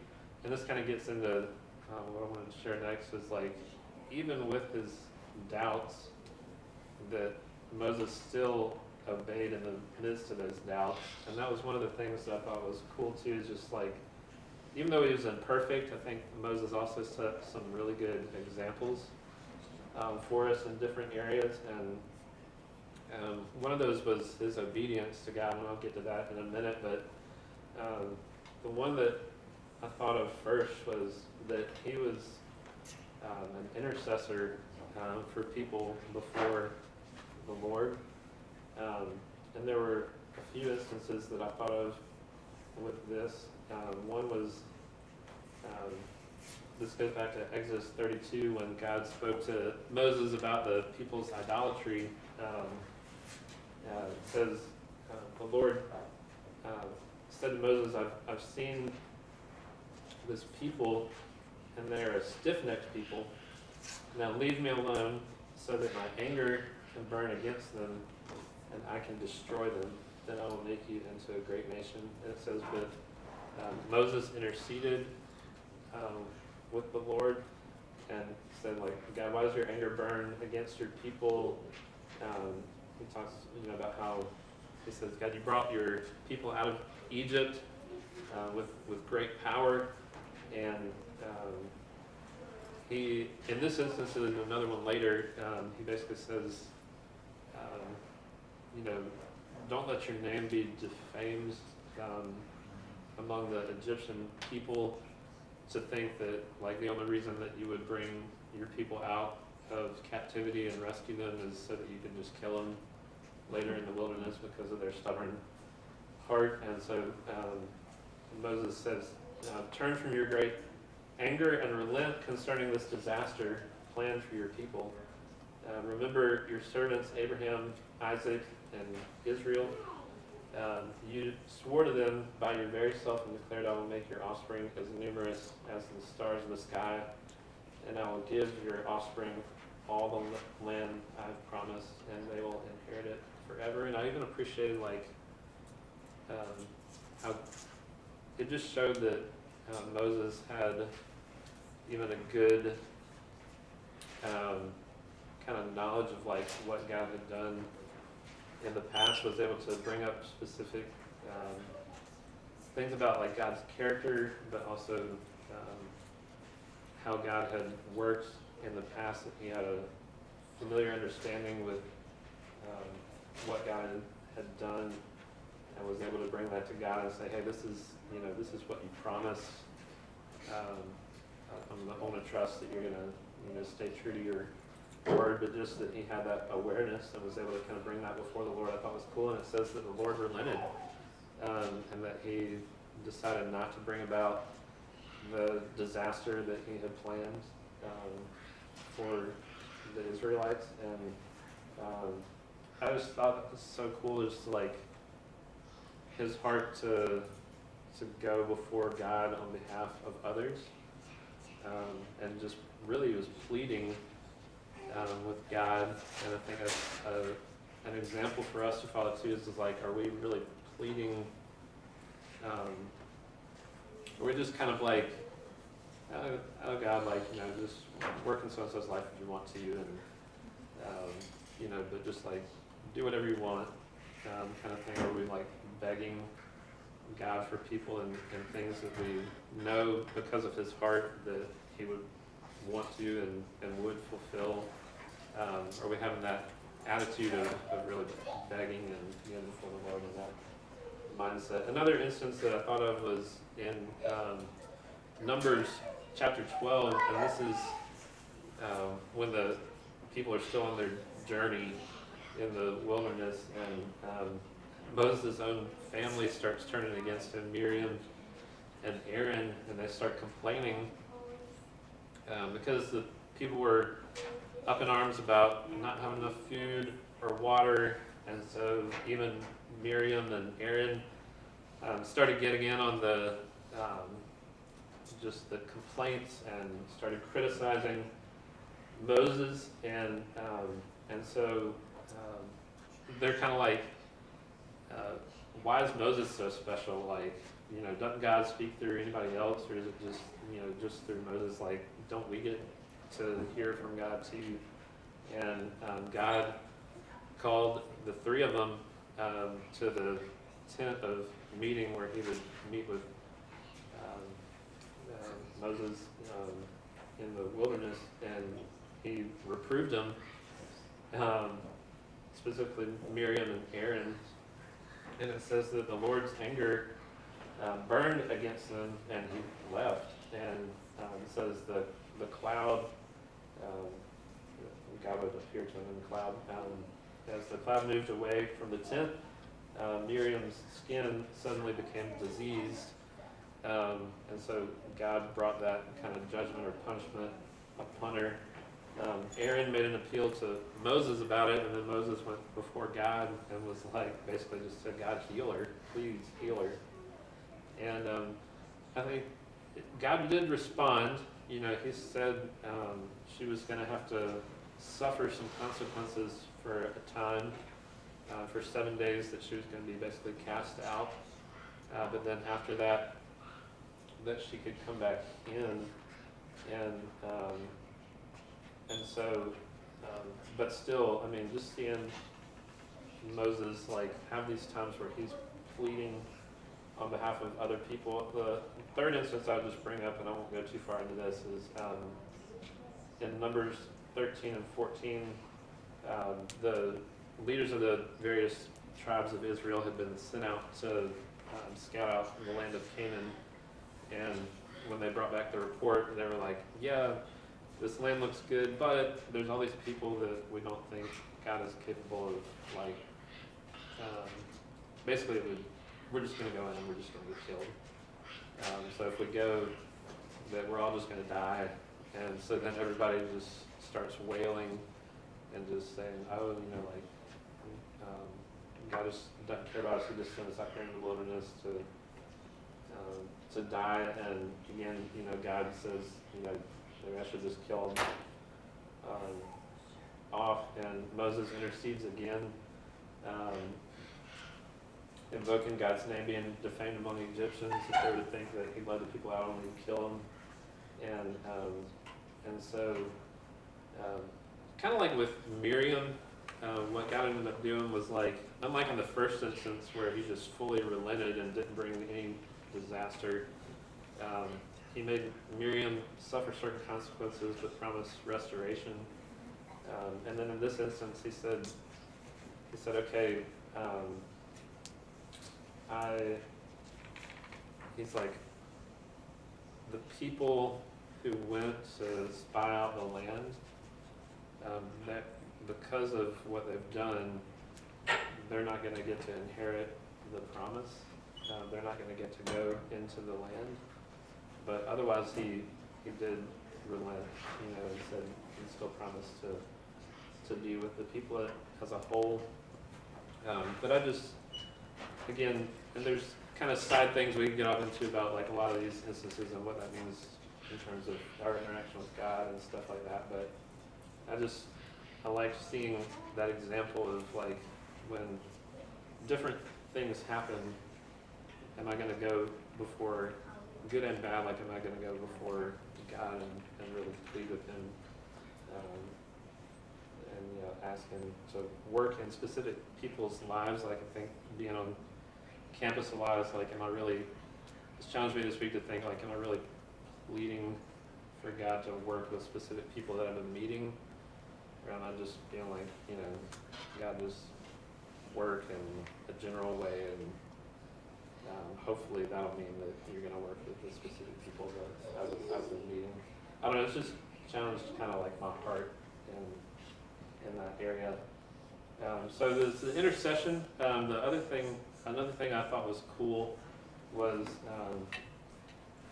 and this kind of gets into what I wanted to share next, is like, even with his doubts, that Moses still obeyed in the midst of those doubts. And that was one of the things that I thought was cool too, is just like, even though he was imperfect, I think Moses also set some really good examples for us in different areas. And one of those was his obedience to God, and I'll get to that in a minute. But the one that I thought of first was that he was an intercessor for people before the Lord. And there were a few instances that I thought of with this. One was, this goes back to Exodus 32, when God spoke to Moses about the people's idolatry. It says, the Lord said to Moses, I've seen this people, and they're a stiff-necked people. Now leave me alone, so that my anger can burn against them, and I can destroy them. Then I will make you into a great nation. And it says, but Moses interceded with the Lord and said, like, God, why does your anger burn against your people? He talks, about how he says, God, you brought your people out of Egypt with great power. And he, in this instance, and another one later, he basically says, don't let your name be defamed among the Egyptian people, to think that, like, the only reason that you would bring your people out of captivity and rescue them is so that you can just kill them later in the wilderness because of their stubborn heart. And so Moses says, turn from your great anger and relent concerning this disaster planned for your people. Remember your servants Abraham, Isaac, and Israel. You swore to them by your very self and declared, I will make your offspring as numerous as the stars in the sky, and I will give your offspring all the land I've promised, and they will inherit it forever. And I even appreciated, like, how it just showed that Moses had even a good kind of knowledge of, like, what God had done in the past, was able to bring up specific things about, like, God's character, but also how God had worked in the past, that he had a familiar understanding with what God had done, and was able to bring that to God and say, hey, this is what you promised. I want to trust that you're going to stay true to your word. But just that he had that awareness and was able to kind of bring that before the Lord, I thought was cool. And it says that the Lord relented, and that he decided not to bring about the disaster that he had planned for the Israelites. And I just thought it was so cool, just like his heart to go before God on behalf of others, and just really was pleading with God, and I think an example for us to follow too is like, are we really pleading? Are we just kind of like, oh God, like, just work in so-and-so's life if you want to, and but just like do whatever you want, kind of thing. Are we like begging God for people and things that we know because of His heart that He would want to and would fulfill? Are we having that attitude of really begging and being before the Lord in that mindset? Another instance that I thought of was in Numbers chapter 12, and this is when the people are still on their journey in the wilderness, and Moses' own family starts turning against him, Miriam and Aaron, and they start complaining because the people were up in arms about not having enough food or water, and so even Miriam and Aaron started getting in on the just the complaints and started criticizing Moses, and so they're kind of like, why is Moses so special? Like, doesn't God speak through anybody else, or is it just just through Moses? Like, don't we get to hear from God too? And God called the three of them to the tent of meeting where He would meet with Moses in the wilderness, and He reproved them, specifically Miriam and Aaron, and it says that the Lord's anger burned against them, and He left. And it says the cloud, God would appear to him in the cloud. As the cloud moved away from the tent, Miriam's skin suddenly became diseased, and so God brought that kind of judgment or punishment upon her. Aaron made an appeal to Moses about it, and then Moses went before God and was like, basically just said, God, heal her, please heal her. And I think God did respond. He said she was going to have to suffer some consequences for a time, for 7 days, that she was going to be basically cast out. But then after that she could come back in, and so, but still, just seeing Moses like have these times where he's pleading on behalf of other people. The third instance I'll just bring up, and I won't go too far into this, is in Numbers 13 and 14, the leaders of the various tribes of Israel had been sent out to scout out the land of Canaan, and when they brought back the report, they were like, yeah, this land looks good, but there's all these people that we don't think God is capable of, like, basically we're just going to go in and we're just going to get killed. So if we go, that we're all just going to die. And so then everybody just starts wailing and just saying, oh, God just doesn't care about us. He just sent us out here in the wilderness to die. And again, God says, maybe I should just kill them off. And Moses intercedes again, invoking God's name being defamed among the Egyptians, if they would think that He led the people out only to kill them. And so, kind of like with Miriam, what God ended up doing was like, unlike in the first instance where He just fully relented and didn't bring any disaster, He made Miriam suffer certain consequences but promised restoration. And then in this instance, He said, okay, He's like, the people who went to spy out the land, that because of what they've done, they're not going to get to inherit the promise. They're not going to get to go into the land. But otherwise, he did relent. He said He still promised to be with the people as a whole. But I just, again, and there's kind of side things we can get off into about like a lot of these instances and what that means in terms of our interaction with God and stuff like that. But I just I like seeing that example of like when different things happen, am I going to go before good and bad? Like, am I going to go before God and really plead with Him, and you know, ask Him to work in specific people's lives? Like, I think being on campus a lot is like, am I really? It's challenged me this week to think like, am I really pleading for God to work with specific people that I've been meeting? Or am I just being like, you know, God just work in a general way, and hopefully that'll mean that you're going to work with the specific people that I've been meeting. I don't know, it's just challenged kind of like my heart in that area. So there's the intercession. Another thing I thought was cool was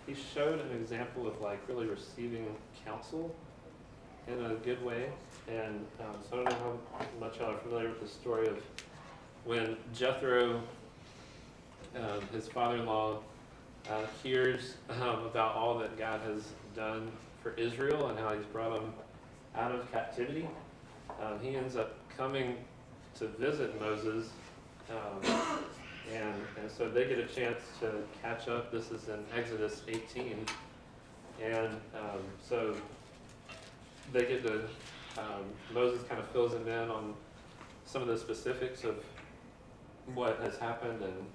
he showed an example of like really receiving counsel in a good way. And so I don't know how much y'all are familiar with the story of when Jethro, his father-in-law, hears about all that God has done for Israel and how He's brought them out of captivity. He ends up coming to visit Moses, and so they get a chance to catch up. This is in Exodus 18, and so they get to, Moses kind of fills him in on some of the specifics of what has happened, and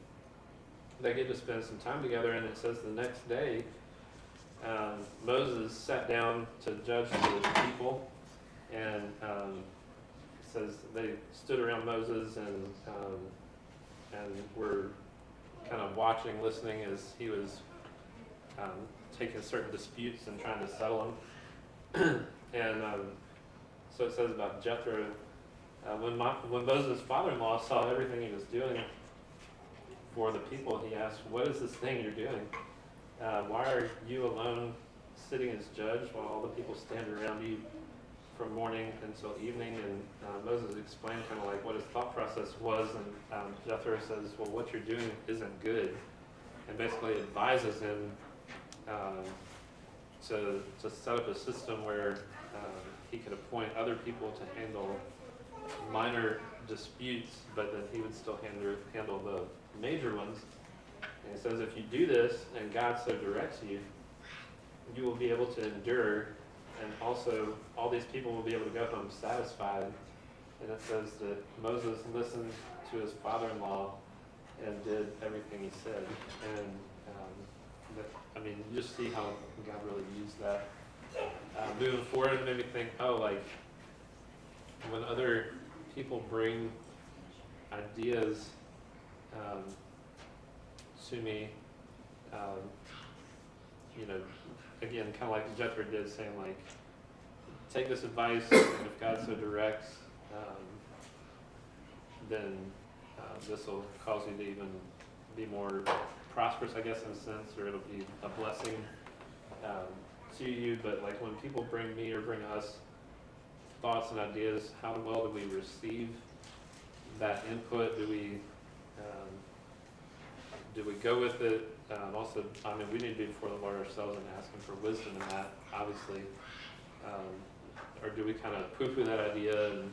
they get to spend some time together. And it says the next day, Moses sat down to judge the people, and it says they stood around Moses and were kind of watching, listening as he was taking certain disputes and trying to settle them. And so it says about Jethro, when Moses' father-in-law saw everything he was doing for the people, he asked, "What is this thing you're doing? Why are you alone sitting as judge while all the people stand around you from morning until evening?" And Moses explained kind of like what his thought process was, and Jethro says, "Well, what you're doing isn't good," and basically advises him to set up a system where he could appoint other people to handle minor disputes, but that he would still handle the major ones. And he says, if you do this and God so directs you, you will be able to endure, and also all these people will be able to go home satisfied. And it says that Moses listened to his father-in-law and did everything he said. And you just see how God really used that. Moving forward, it made me think, like when other people bring ideas to me, again, kind of like Jethro did, saying like, take this advice, and if God so directs, then this will cause you to even be more prosperous, I guess, in a sense, or it'll be a blessing to you. But like when people bring me or bring us thoughts and ideas, how well do we receive that input? Do we go with it? Also, we need to be before the Lord ourselves and ask Him for wisdom in that, obviously. Or do we kind of poo-poo that idea and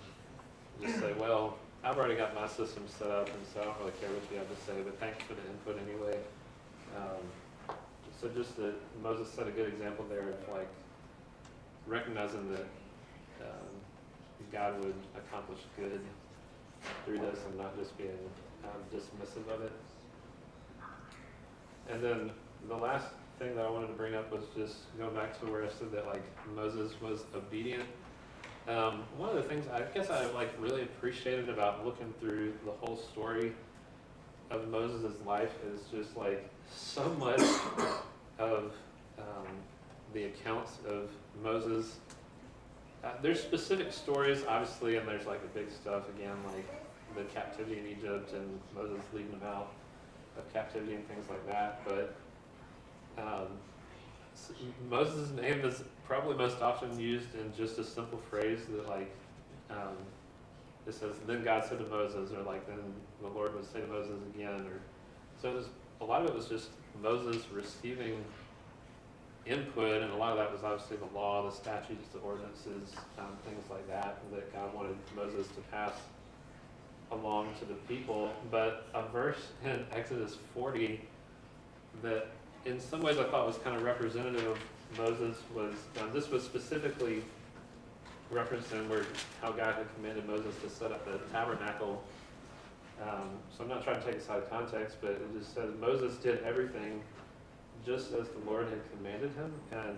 just say, well, I've already got my system set up, and so I don't really care what you have to say, but thanks for the input anyway. So just that Moses set a good example there of like recognizing that God would accomplish good through this and not just being dismissive of it. And then the last thing that I wanted to bring up was just going back to where I said that like Moses was obedient. One of the things I guess I like really appreciated about looking through the whole story of Moses' life is just like so much of the accounts of Moses. There's specific stories, obviously, and there's like the big stuff again, like the captivity in Egypt and Moses leading them out of captivity and things like that. But Moses' name is probably most often used in just a simple phrase that like it says, then God said to Moses, or like then the Lord would say to Moses again, or so it was, a lot of it was just Moses receiving input, and a lot of that was obviously the law, the statutes, the ordinances, things like that God wanted Moses to pass along to the people. But a verse in Exodus 40 that in some ways I thought was kind of representative of Moses was, this was specifically referencing how God had commanded Moses to set up the tabernacle. So I'm not trying to take this out of context, but it just says Moses did everything just as the Lord had commanded him. And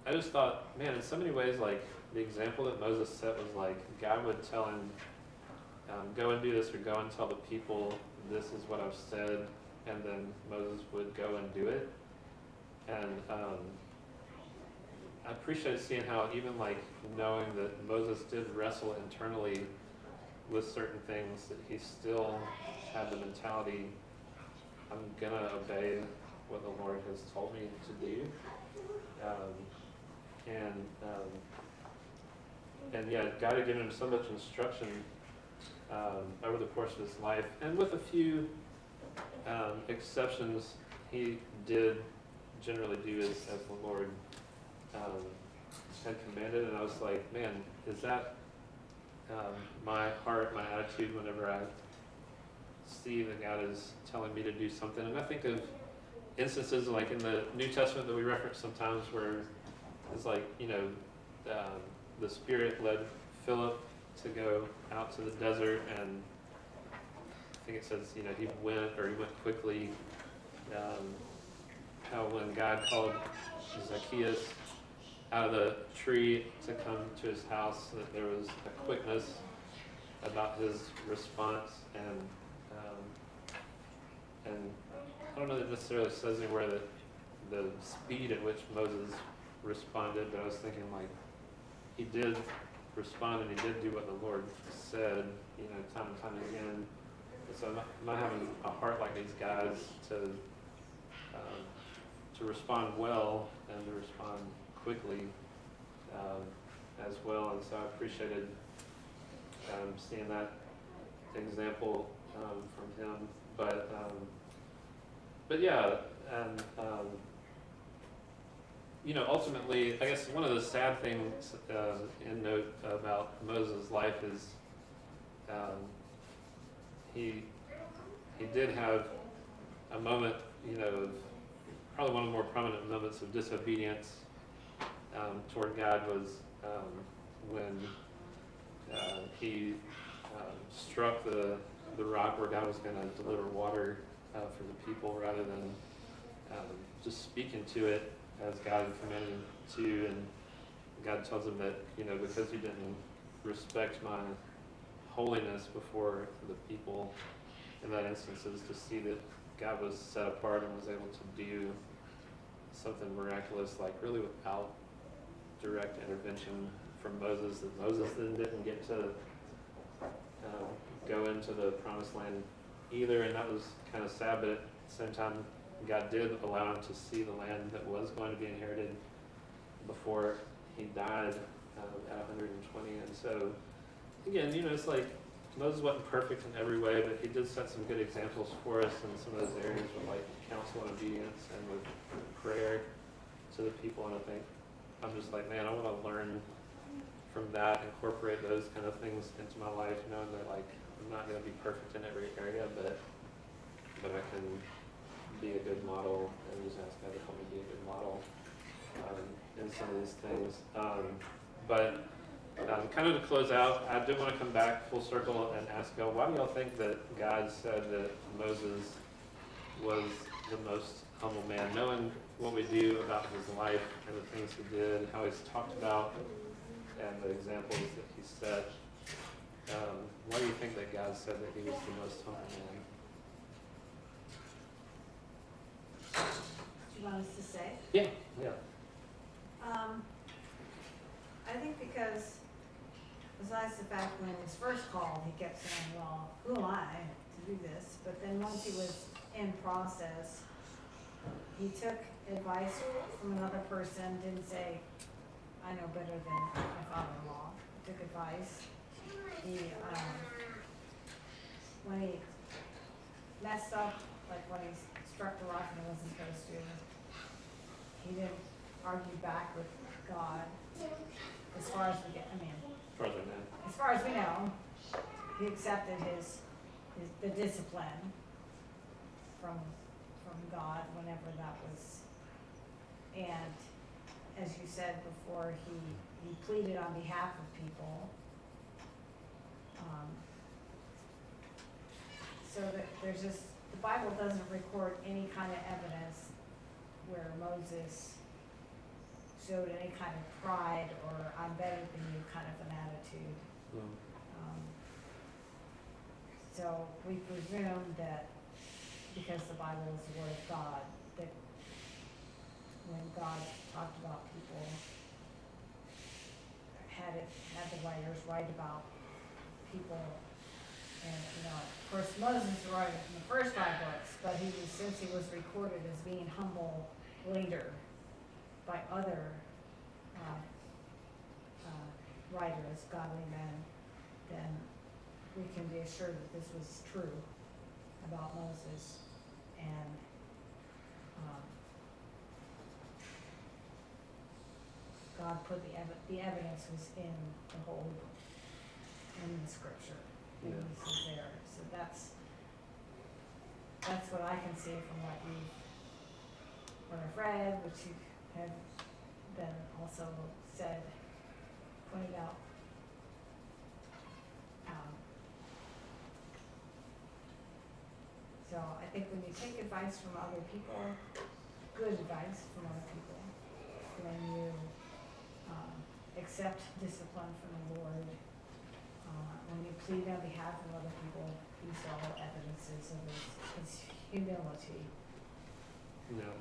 I just thought, man, in so many ways, like the example that Moses set was like God would tell him, go and do this, or go and tell the people, this is what I've said, and then Moses would go and do it. And I appreciate seeing how even like knowing that Moses did wrestle internally with certain things, that he still had the mentality, I'm gonna obey what the Lord has told me to do. And yeah, God had given him so much instruction over the course of his life, and with a few exceptions, he did generally do as the Lord had commanded. And I was like, man, is that my heart, my attitude whenever I see that God is telling me to do something? And I think of instances like in the New Testament that we reference sometimes where it's like, the Spirit led Philip to go out to the desert, and I think it says, he went quickly. How when God called Zacchaeus out of the tree to come to his house, that there was a quickness about his response, and I don't know that it necessarily says anywhere that the speed at which Moses responded, but I was thinking like he did respond, and he did do what the Lord said, time and time again. And so am I having a heart like these guys to respond well and to respond quickly as well? And so I appreciated seeing that example from him. But yeah, and ultimately, I guess one of the sad things in note about Moses' life is he did have a moment, of probably one of the more prominent moments of disobedience toward God was when he struck the rock where God was going to deliver water for the people, rather than just speaking to it as God commanded him to. And God tells him that, because you didn't respect my holiness before the people, in that instance, is to see that God was set apart and was able to do something miraculous, like really without direct intervention from Moses, that Moses then didn't get to go into the promised land either. And that was kind of sad, but at the same time, God did allow him to see the land that was going to be inherited before he died at 120. And so, again, it's like Moses wasn't perfect in every way, but he did set some good examples for us in some of those areas with like counsel and obedience and with prayer to the people. And I think I'm just like, man, I want to learn from that, incorporate those kind of things into my life, knowing that like I'm not going to be perfect in every area, but I can be a good model, and just ask God to help me be a good model in some of these things. But kind of to close out, I did want to come back full circle and ask y'all, why do y'all think that God said that Moses was the most humble man? Knowing what we do about his life and the things he did, how he's talked about, and the examples that he set, why do you think that God said that he was the most humble man? Do you want us to say? Yeah. I think because besides the fact when he was first called, he kept saying, well, who am I to do this? But then once he was in process, he took advice from another person, didn't say, I know better than my father-in-law. He took advice. He, when he messed up, like when he struck the rock and he wasn't supposed to, he didn't argue back with God, as far as we get, I mean, Further than as far as we know, he accepted the discipline from God whenever that was. And as you said before, he pleaded on behalf of people. So that there's just, the Bible doesn't record any kind of evidence where Moses showed any kind of pride or I'm better than you kind of an attitude. So we presume that because the Bible is the Word of God, that when God talked about people, had the writers write about people, and of course Moses wrote it in the first 5 books, but since he was recorded as being humble later by other writers, godly men, then we can be assured that this was true about Moses, and God put the evidence was in the whole book, in the scripture, and Yeah. this is there. So that's what I can see from what I've read, which you have been also said, pointed out. So I think when you take advice from other people, good advice from other people, when you accept discipline from the Lord, when you plead on behalf of other people, these are all evidences of his humility. Yeah.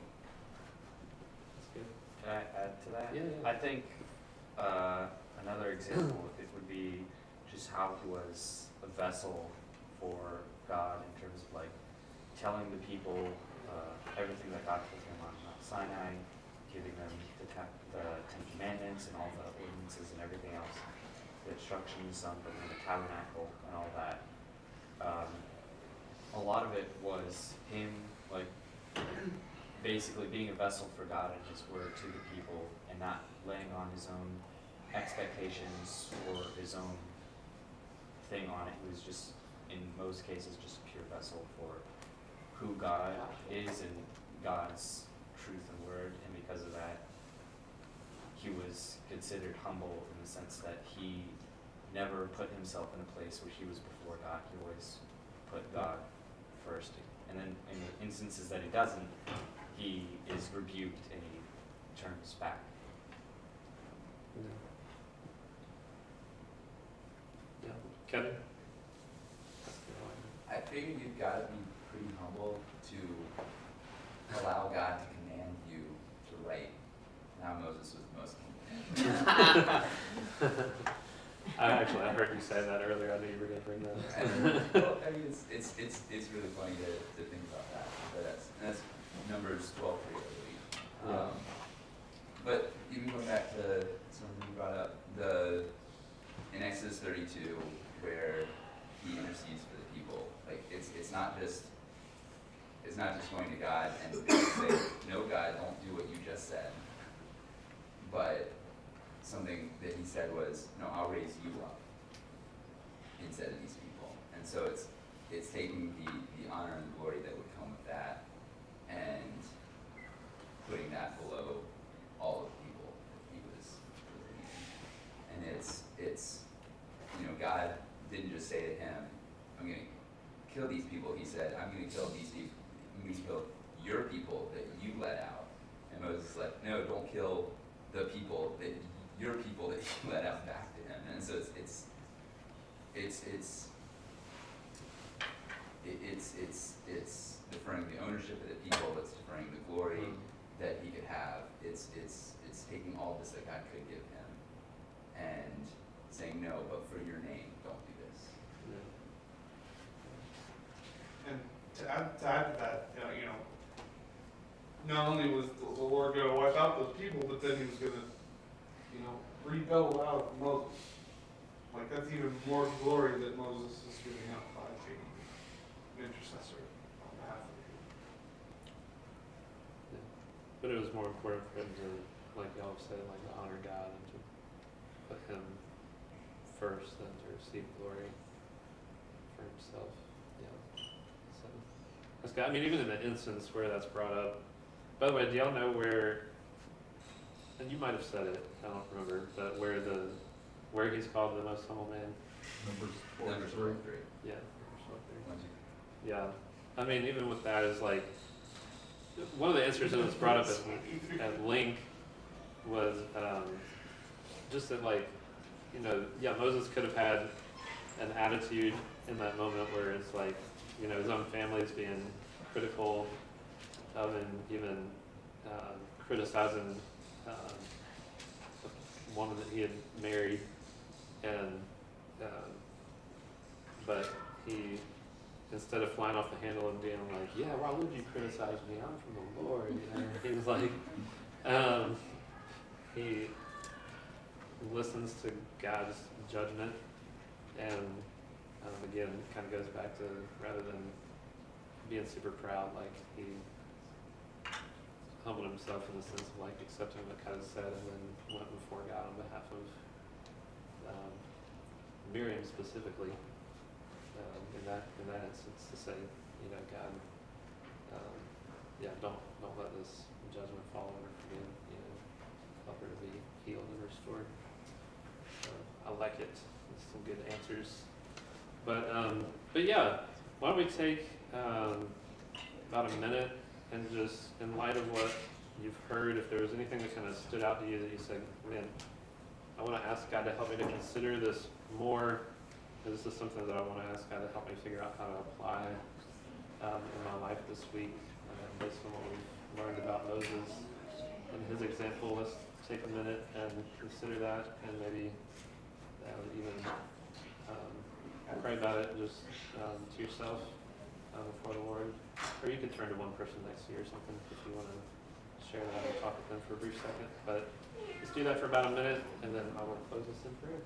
That's good. Can I add to that? Yeah. I think another example it would be just how he was a vessel for God in terms of like telling the people everything that God told him on Mount Sinai, giving them the Ten Commandments and all the ordinances and everything else, the instructions on building the tabernacle and all that. A lot of it was him like basically being a vessel for God and his word to the people and not laying on his own expectations or his own thing on it. He was just, in most cases, just a pure vessel for who God is and God's truth and word, and because of that, he was considered humble in the sense that he never put himself in a place where he was before God. He always put God first, and then in the instances that he doesn't, he is rebuked and he turns back. Yeah. Kevin? I figure you've got to be pretty humble to allow God to command you to write. Now Moses was the most humble. I heard you say that earlier. I knew you were going to bring that up. Well, I mean, it's really funny to think about that. But that's Numbers 12:3, I believe. Yeah. But even going back to something you brought up, in Exodus 32, where he intercedes for the people, like it's not just going to God and say, no, God, don't do what you just said. But something that he said was, no, I'll raise you up instead of these people. And so it's taking the honor and glory that would come with that and putting that below all of the people that he was leading. And it's God didn't just say to him, I'm going to kill these people. He said, I'm going to kill these people. I'm going to kill your people that you let out. And Moses is like, no, don't kill the people that your people that you let out back to him. And so it's deferring the ownership of the people, it's deferring the glory that he could have. It's taking all this that God could give him and saying, no, but for your name, don't do this. Yeah. And to add to that, not only was the Lord going to wipe out those people, but then he was going to, rebuild out of Moses. Like, that's even more glory that Moses is giving up by being an intercessor on behalf of the people. but it was more important for him to, like y'all have said, like honor God and to put him first than to receive glory for himself. Yeah. So that's good. I mean, even in the instance where that's brought up. By the way, do y'all know where? And you might have said it. I don't remember, but where he's called the most humble man. Numbers 43. Yeah. Yeah. I mean, even with that is like one of the answers that was brought up at Link was just that, like, you know, yeah, Moses could have had an attitude in that moment where it's like, you know, his own family is being critical of and even criticizing the woman that he had married, and but he, instead of flying off the handle and being like, yeah, why would you criticize me? I'm from the Lord. You know? He was like, he listens to God's judgment, and again, kind of goes back to, rather than being super proud, like he humbled himself in the sense of like accepting what God said, and then went before God on behalf of Miriam specifically. In that instance, to say, you know, God, yeah, don't let this judgment fall on her for being, you know, help her to be healed and restored. So I like it. There's some good answers. But yeah, why don't we take about a minute and just, in light of what you've heard, if there was anything that kind of stood out to you that you said, man, I want to ask God to help me to consider this more. This is something that I want to ask God to help me figure out how to apply in my life this week. Based on what we've learned about Moses and his example, let's take a minute and consider that, and maybe even pray about it just to yourself before the Lord. Or you can turn to one person next to you or something if you want to share that and talk with them for a brief second. But let's do that for about a minute, and then I will close this in prayer.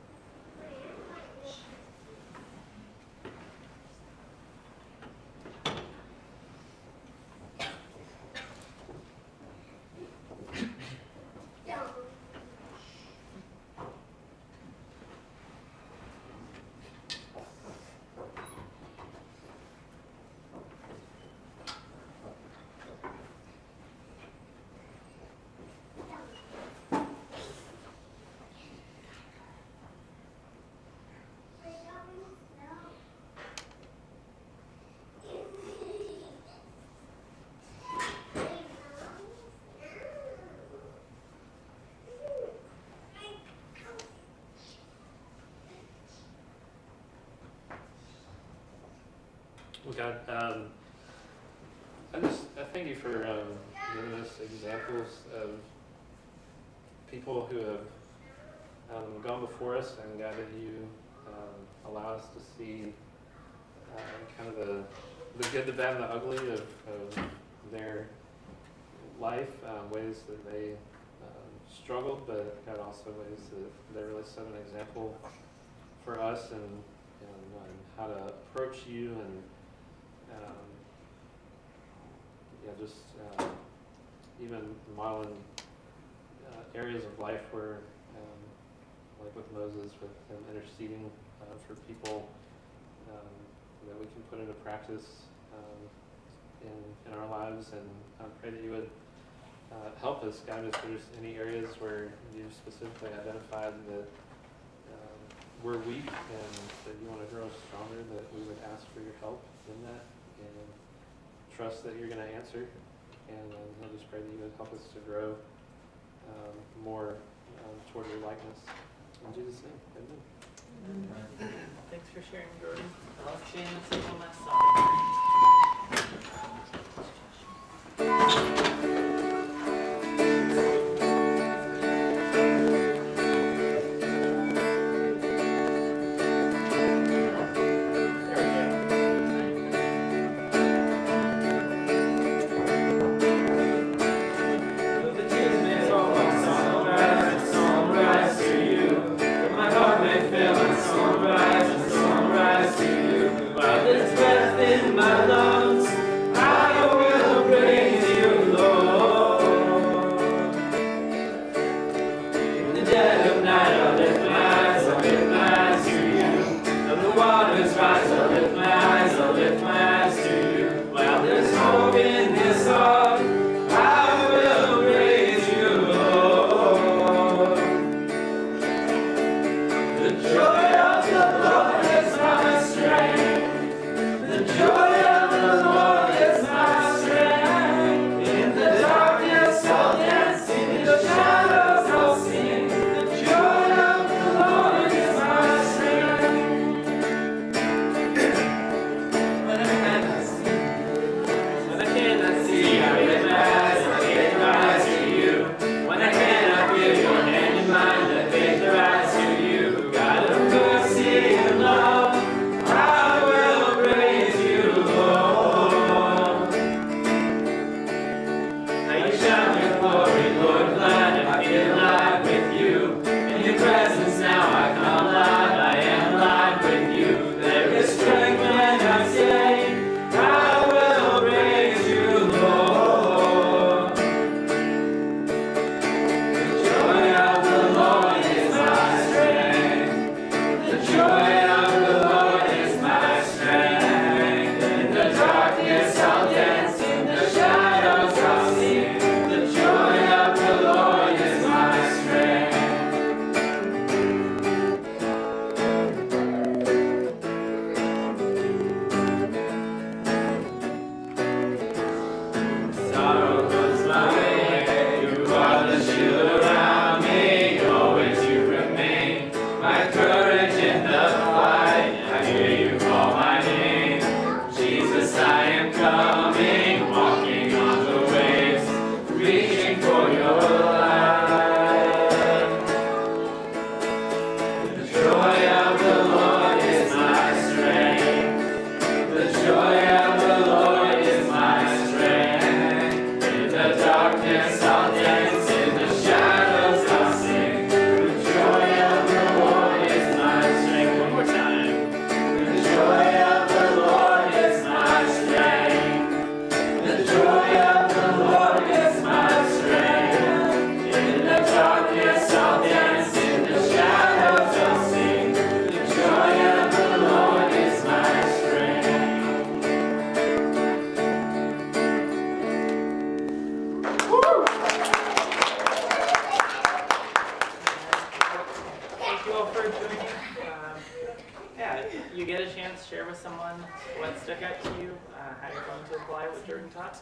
Well, God, I thank you for giving us examples of people who have gone before us, and God, that you allow us to see kind of the good, the bad, and the ugly of their life, ways that they struggled, but God, also ways that they really set an example for us, and how to approach you, and just even modeling areas of life where, like with Moses, with him interceding for people, that we can put into practice in our lives. And I pray that you would help us, God, if there's any areas where you've specifically identified that we're weak and that you want to grow us stronger, that we would ask for your help in that, and trust that you're going to answer. And I just pray that you would help us to grow more toward your likeness. In Jesus' name, amen. Thanks for sharing, Jordan. I love Shane and singing my song. Sunrise to you, while there's breath in my lungs, I Thank you all for joining. Yeah, if you get a chance, share with someone what stuck out to you, how you're going to apply what Jordan taught.